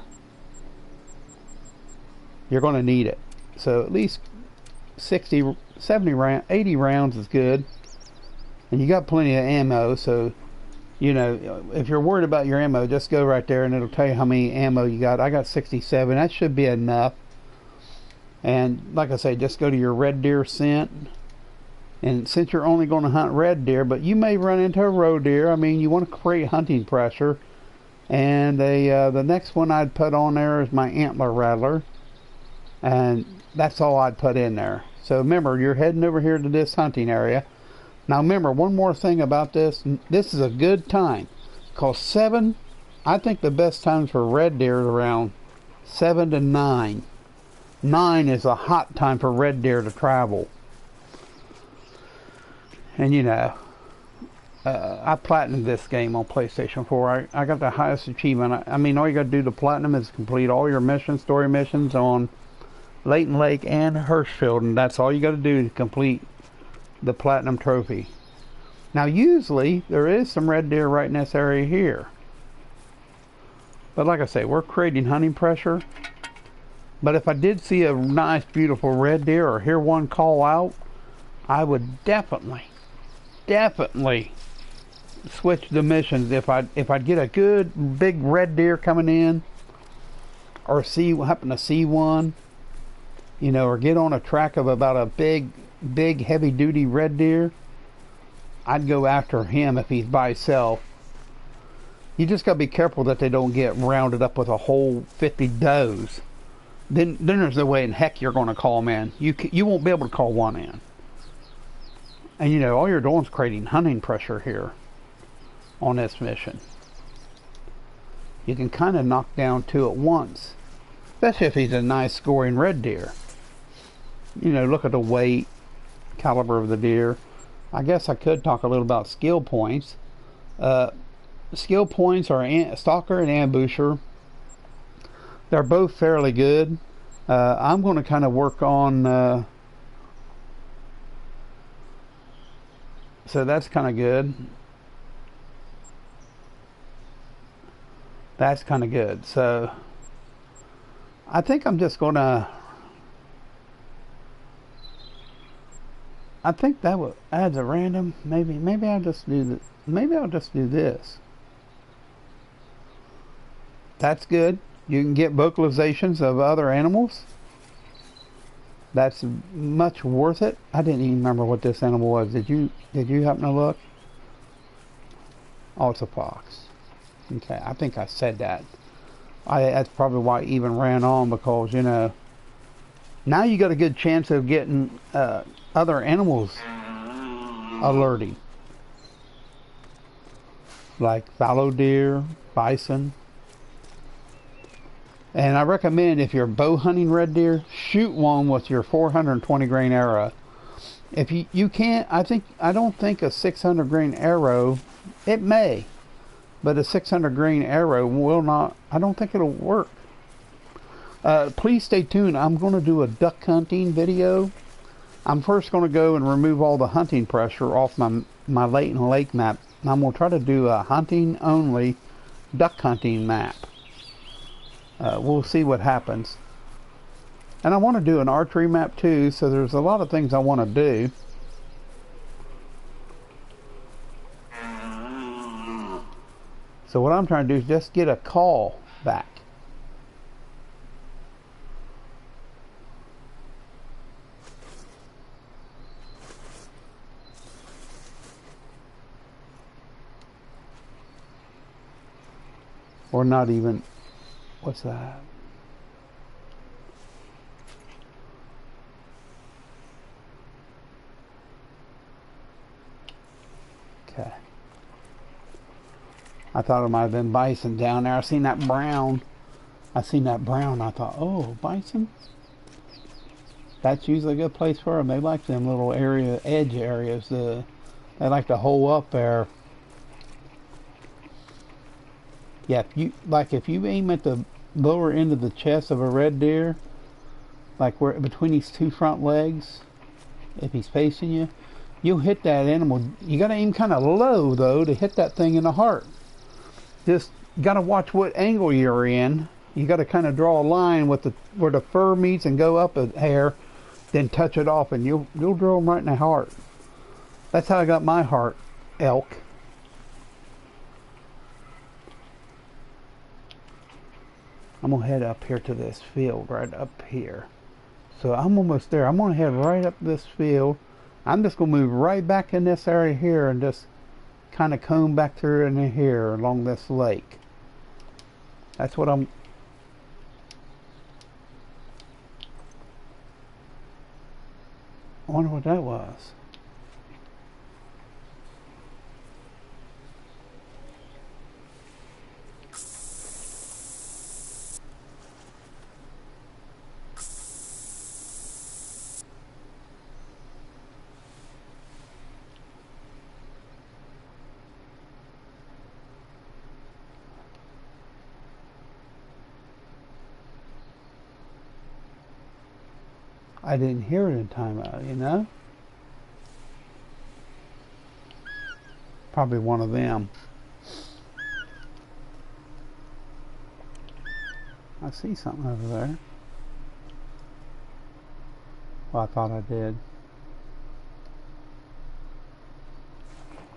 You're going to need it. So at least 60, 70 rounds, 80 rounds is good. And you got plenty of ammo, so You know, if you're worried about your ammo, just go right there and it'll tell you how many ammo you got. I got 67. That should be enough. And like I say, just go to your red deer scent. And since you're only going to hunt red deer, but you may run into a roe deer. I mean, you want to create hunting pressure. And the next one I'd put on there is my antler rattler. And that's all I'd put in there. So remember, you're heading over here to this hunting area. Now remember, one more thing about this. This is a good time. Because 7, I think the best times for red deer is around 7 to 9. 9 is a hot time for red deer to travel. And you know, I platinumed this game on PlayStation 4. I got the highest achievement. I mean, all you got to do to platinum is complete all your missions, story missions on Leighton Lake and Herschfelden. That's all you got to do to complete the platinum trophy. Now, usually there is some red deer right in this area here. But like I say, we're creating hunting pressure. But if I did see a nice, beautiful red deer or hear one call out, I would definitely switch the missions. If I'd get a good big red deer coming in, or happen to see one, you know, or get on a track of about a big heavy duty red deer, I'd go after him if he's by himself. You just gotta be careful that they don't get rounded up with a whole 50 does. Then there's no way in heck you're going to call them in. You won't be able to call one in. And you know, all you're doing is creating hunting pressure here on this mission. You can kind of knock down 2 at once, especially if he's a nice scoring red deer. You know, look at the weight, caliber of the deer. I guess I could talk a little about skill points. Skill points are stalker and ambusher. They're both fairly good. I'm going to kind of work on so that's kind of good. That's kind of good. So I think I'm just going to, I think that would adds a random. Maybe I'll just do this. Maybe I'll just do this. That's good. You can get vocalizations of other animals. That's much worth it. I didn't even remember what this animal was. Did you happen to look? Oh, it's a fox. Okay, I think I said that. That's probably why I even ran on, because you know, now you got a good chance of getting other animals alerting, like fallow deer, bison. And I recommend, if you're bow hunting red deer, shoot one with your 420 grain arrow. If you can't, I don't think a 600 grain arrow, it may, but a 600 grain arrow will not. I don't think it'll work. Please stay tuned. I'm going to do a duck hunting video. I'm first going to go and remove all the hunting pressure off my Leighton Lake map. And I'm going to try to do a hunting only duck hunting map. We'll see what happens. And I want to do an archery map too, so there's a lot of things I want to do. So what I'm trying to do is just get a call back. Or not even. What's that? Okay. I thought it might have been bison down there. I seen that brown. I thought, oh, bison? That's usually a good place for them. They like them little edge areas. They like to hole up there. Yeah, if you aim at the lower end of the chest of a red deer, like where between his 2 front legs, if he's facing you, you'll hit that animal. You got to aim kind of low though to hit that thing in the heart. Just got to watch what angle you're in. You got to kind of draw a line with where the fur meets and go up a hair, then touch it off, and you'll drill them right in the heart. That's how I got my heart elk. I'm gonna head up here to this field right up here. So I'm almost there. I'm gonna head right up this field. I'm just gonna move right back in this area here and just kind of comb back through in here along this lake. That's what I wonder what that was. I didn't hear it in timeout, you know? Probably one of them. I see something over there. Well, I thought I did.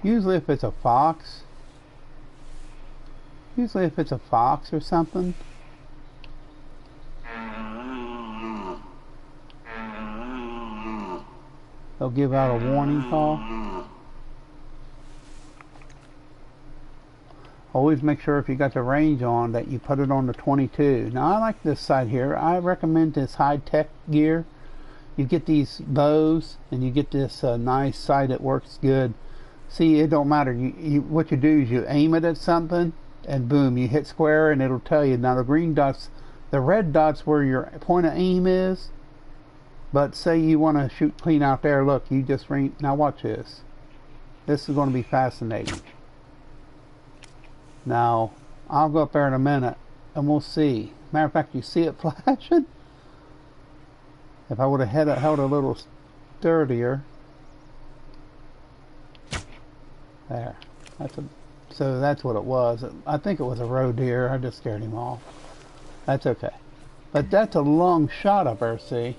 Usually if it's a fox or something, they'll give out a warning call. Always make sure if you got the range on that you put it on the 22. Now I like this side here. I recommend this high-tech gear. You get these bows and you get this nice sight that works good. See, it don't matter. What you do is you aim it at something and boom, you hit square and it'll tell you. Now the green dots, the red dots where your point of aim is. But say you want to shoot clean out there, look, you just ring. Now watch this. This is going to be fascinating. Now, I'll go up there in a minute and we'll see. Matter of fact, you see it flashing? If I would have held a little sturdier. There. So that's what it was. I think it was a roe deer. I just scared him off. That's okay. But that's a long shot up there, see?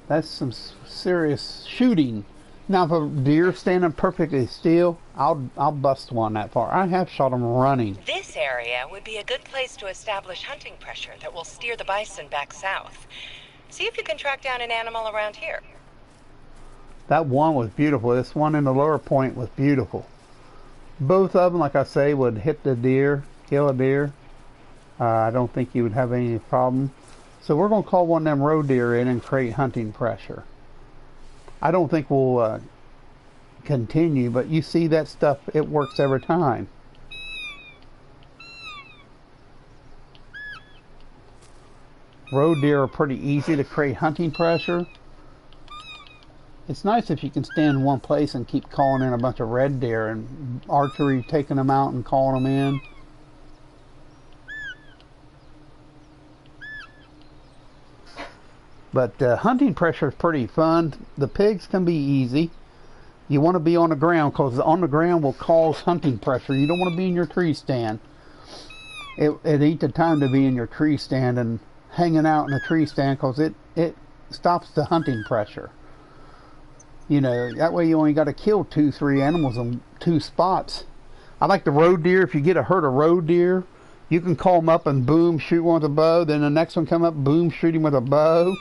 That's some serious shooting. Now, if a deer standing perfectly still, I'll bust one that far. I have shot them running. This area would be a good place to establish hunting pressure that will steer the bison back south. See if you can track down an animal around here. That one was beautiful. This one in the lower point was beautiful. Both of them, like I say, would hit the deer, kill a deer. I don't think you would have any problem. So we're going to call one of them roe deer in and create hunting pressure. I don't think we'll continue, but you see that stuff, it works every time. Roe deer are pretty easy to create hunting pressure. It's nice if you can stand in one place and keep calling in a bunch of red deer and archery, taking them out and calling them in. But hunting pressure is pretty fun. The pigs can be easy. You want to be on the ground because on the ground will cause hunting pressure. You don't want to be in your tree stand. It ain't the time to be in your tree stand and hanging out in a tree stand because it stops the hunting pressure. You know, that way you only got to kill 2-3 animals in 2 spots. I like the roe deer. If you get a herd of roe deer, you can call them up and boom, shoot one with a bow. Then the next one come up, boom, shoot him with a bow.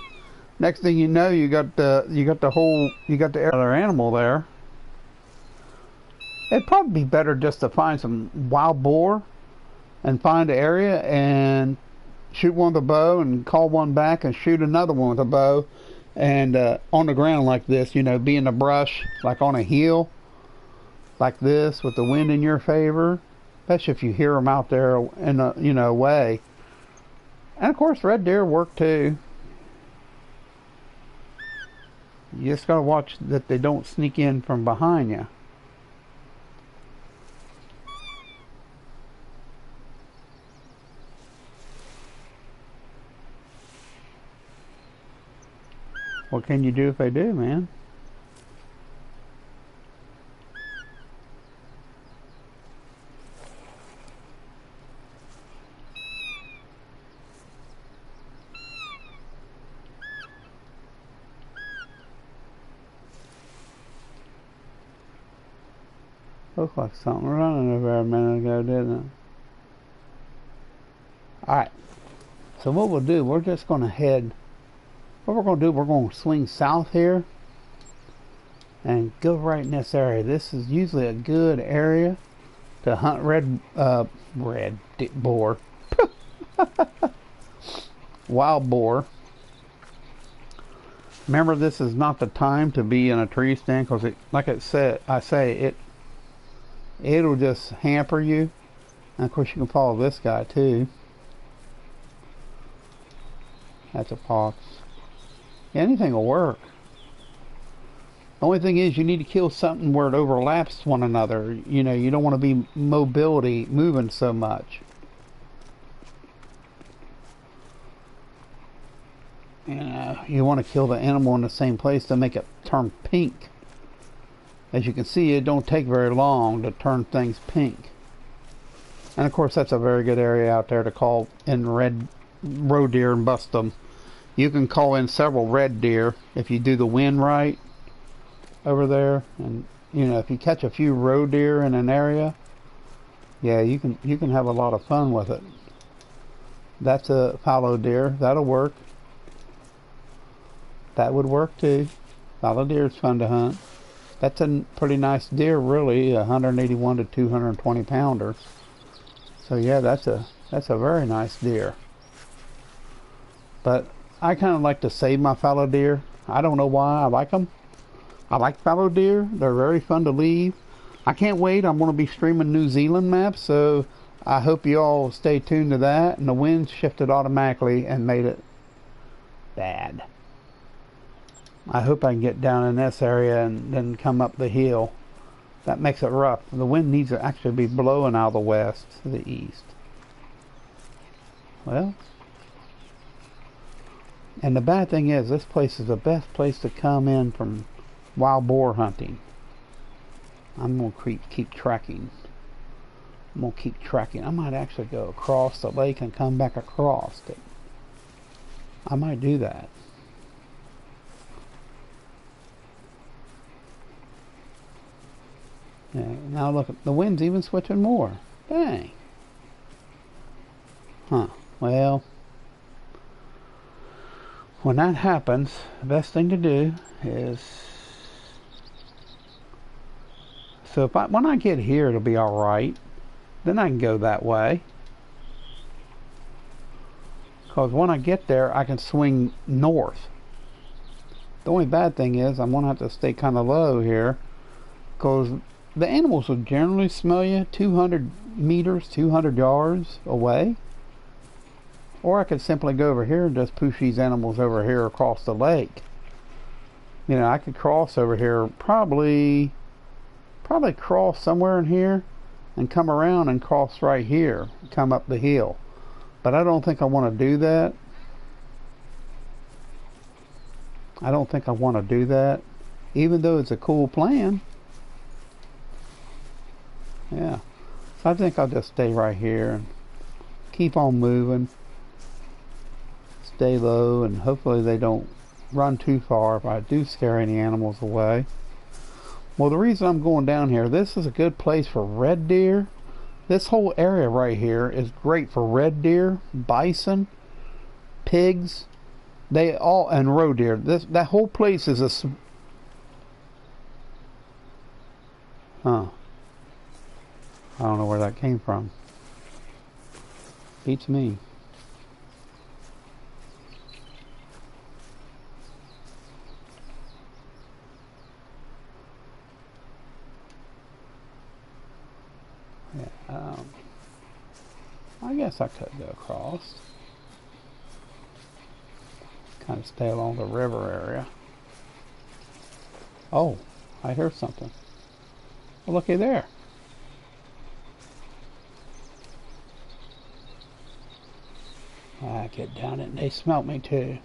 Next thing you know, you got the other animal there. It'd probably be better just to find some wild boar and find an area and shoot one with a bow and call one back and shoot another one with a bow. And on the ground like this, you know, be in the brush, like on a hill, like this, with the wind in your favor. Especially if you hear them out there in a, you know, way. And of course, red deer work too. You just gotta watch that they don't sneak in from behind you. What can you do if they do, man? Looked like something running over there a minute ago, didn't it? Alright, so what we'll do, we're just going to head, what we're going to do, we're going to swing south here and go right in this area. This is usually a good area to hunt boar. Wild boar. Remember, this is not the time to be in a tree stand because, like I say, it'll just hamper you. And of course, you can follow this guy too. That's a fox. Anything will work. The only thing is, you need to kill something where it overlaps one another. You know, you don't want to be moving so much. You want to kill the animal in the same place to make it turn pink. As you can see, it don't take very long to turn things pink. And of course, that's a very good area out there to call in roe deer and bust them. You can call in several red deer if you do the wind right over there. And you know, if you catch a few roe deer in an area, yeah, you can have a lot of fun with it. That's a fallow deer. That'll work. That would work too. Fallow deer is fun to hunt. That's a pretty nice deer, really, 181 to 220 pounder. So yeah, that's a very nice deer. But I kind of like to save my fallow deer. I don't know why. I like them. I like fallow deer. They're very fun to leave. I can't wait. I'm going to be streaming New Zealand maps, so I hope you all stay tuned to that. And the wind shifted automatically and made it bad. I hope I can get down in this area and then come up the hill. That makes it rough. The wind needs to actually be blowing out of the west to the east. Well, and the bad thing is, this place is the best place to come in from wild boar hunting. I'm going to keep tracking. I'm going to keep tracking. I might actually go across the lake and come back across it. I might do that. Yeah, now look, the wind's even switching more. Dang. Huh. Well, when that happens, the best thing to do is, so when I get here, it'll be all right. Then I can go that way. Because when I get there, I can swing north. The only bad thing is I'm going to have to stay kind of low here, because the animals will generally smell you 200 meters, 200 yards away. Or I could simply go over here and just push these animals over here across the lake. You know, I could cross over here, probably cross somewhere in here and come around and cross right here, come up the hill. But I don't think I want to do that. I don't think I want to do that, even though it's a cool plan. Yeah, so I think I'll just stay right here and keep on moving. Stay low, and hopefully they don't run too far if I do scare any animals away. Well, the reason I'm going down here, this is a good place for red deer. This whole area right here is great for red deer, bison, pigs, and roe deer. That whole place is I don't know where that came from. Beats me. Yeah, I guess I could go across. Kind of stay along the river area. Oh, I hear something. Well, looky there. I get down it and they smelt me too.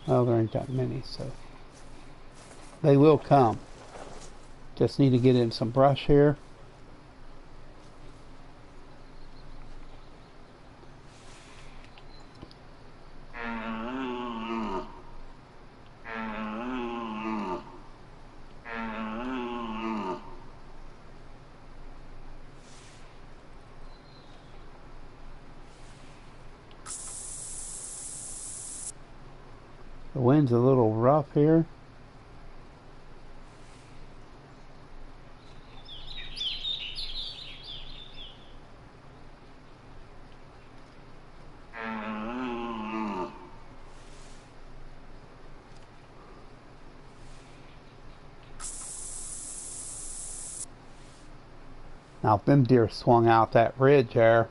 Oh, there ain't that many, so they will come. Just need to get in some brush here. The wind's a little rough here. Now, if them deer swung out that ridge there,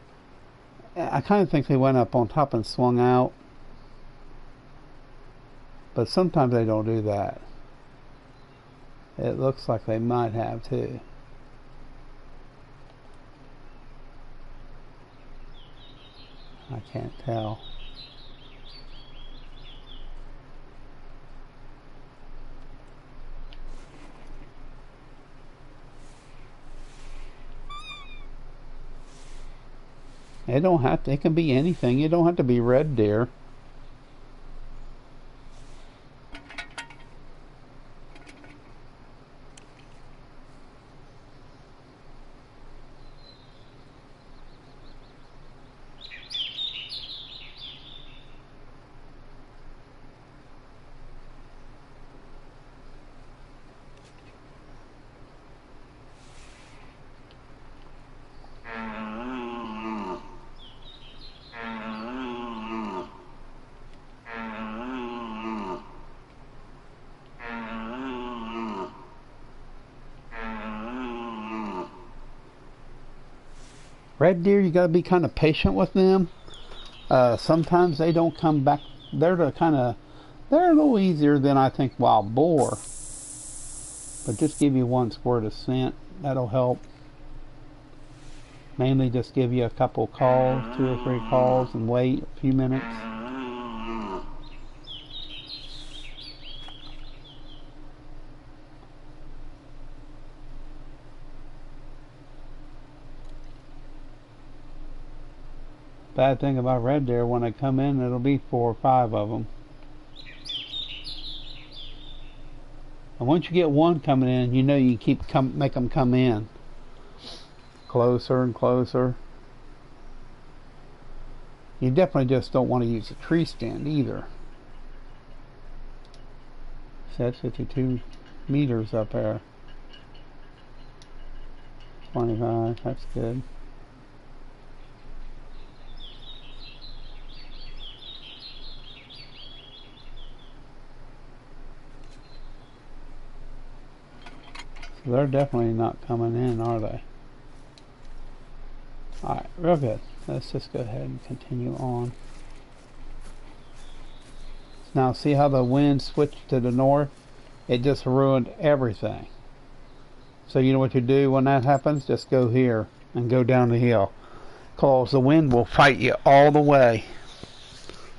I kind of think they went up on top and swung out. But sometimes they don't do that. It looks like they might have too. I can't tell. It don't have to, it can be anything. It don't have to be red deer. Red deer, you got to be kind of patient with them. Sometimes they don't come back. They're a little easier than I think wild boar. But just give you one squirt of scent. That'll help. Mainly just give you a couple calls, 2 or 3 calls, and wait a few minutes. Bad thing about red deer, when they come in, it'll be 4 or 5 of them. And once you get one coming in, you know you make them come in closer and closer. You definitely just don't want to use a tree stand either. So that's 52 meters up there. 25, that's good. So they're definitely not coming in, are they? Alright, real good. Let's just go ahead and continue on. Now see how the wind switched to the north? It just ruined everything. So you know what you do when that happens? Just go here and go down the hill. Because the wind will fight you all the way.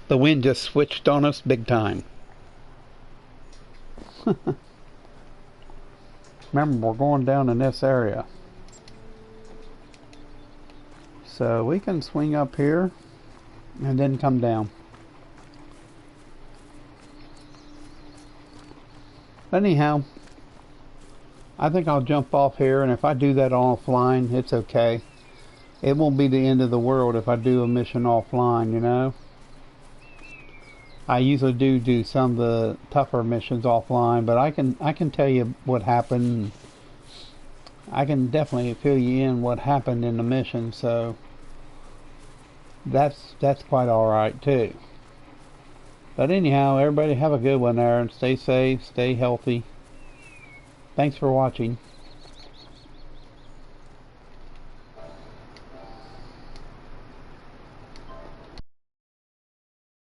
The wind just switched on us big time. Remember, we're going down in this area. So we can swing up here and then come down. Anyhow, I think I'll jump off here, and if I do that offline, it's okay. It won't be the end of the world if I do a mission offline, you know. I usually do some of the tougher missions offline, but I can tell you what happened. I can definitely fill you in what happened in the mission, so that's quite alright too. But anyhow, everybody have a good one there, and stay safe, stay healthy. Thanks for watching.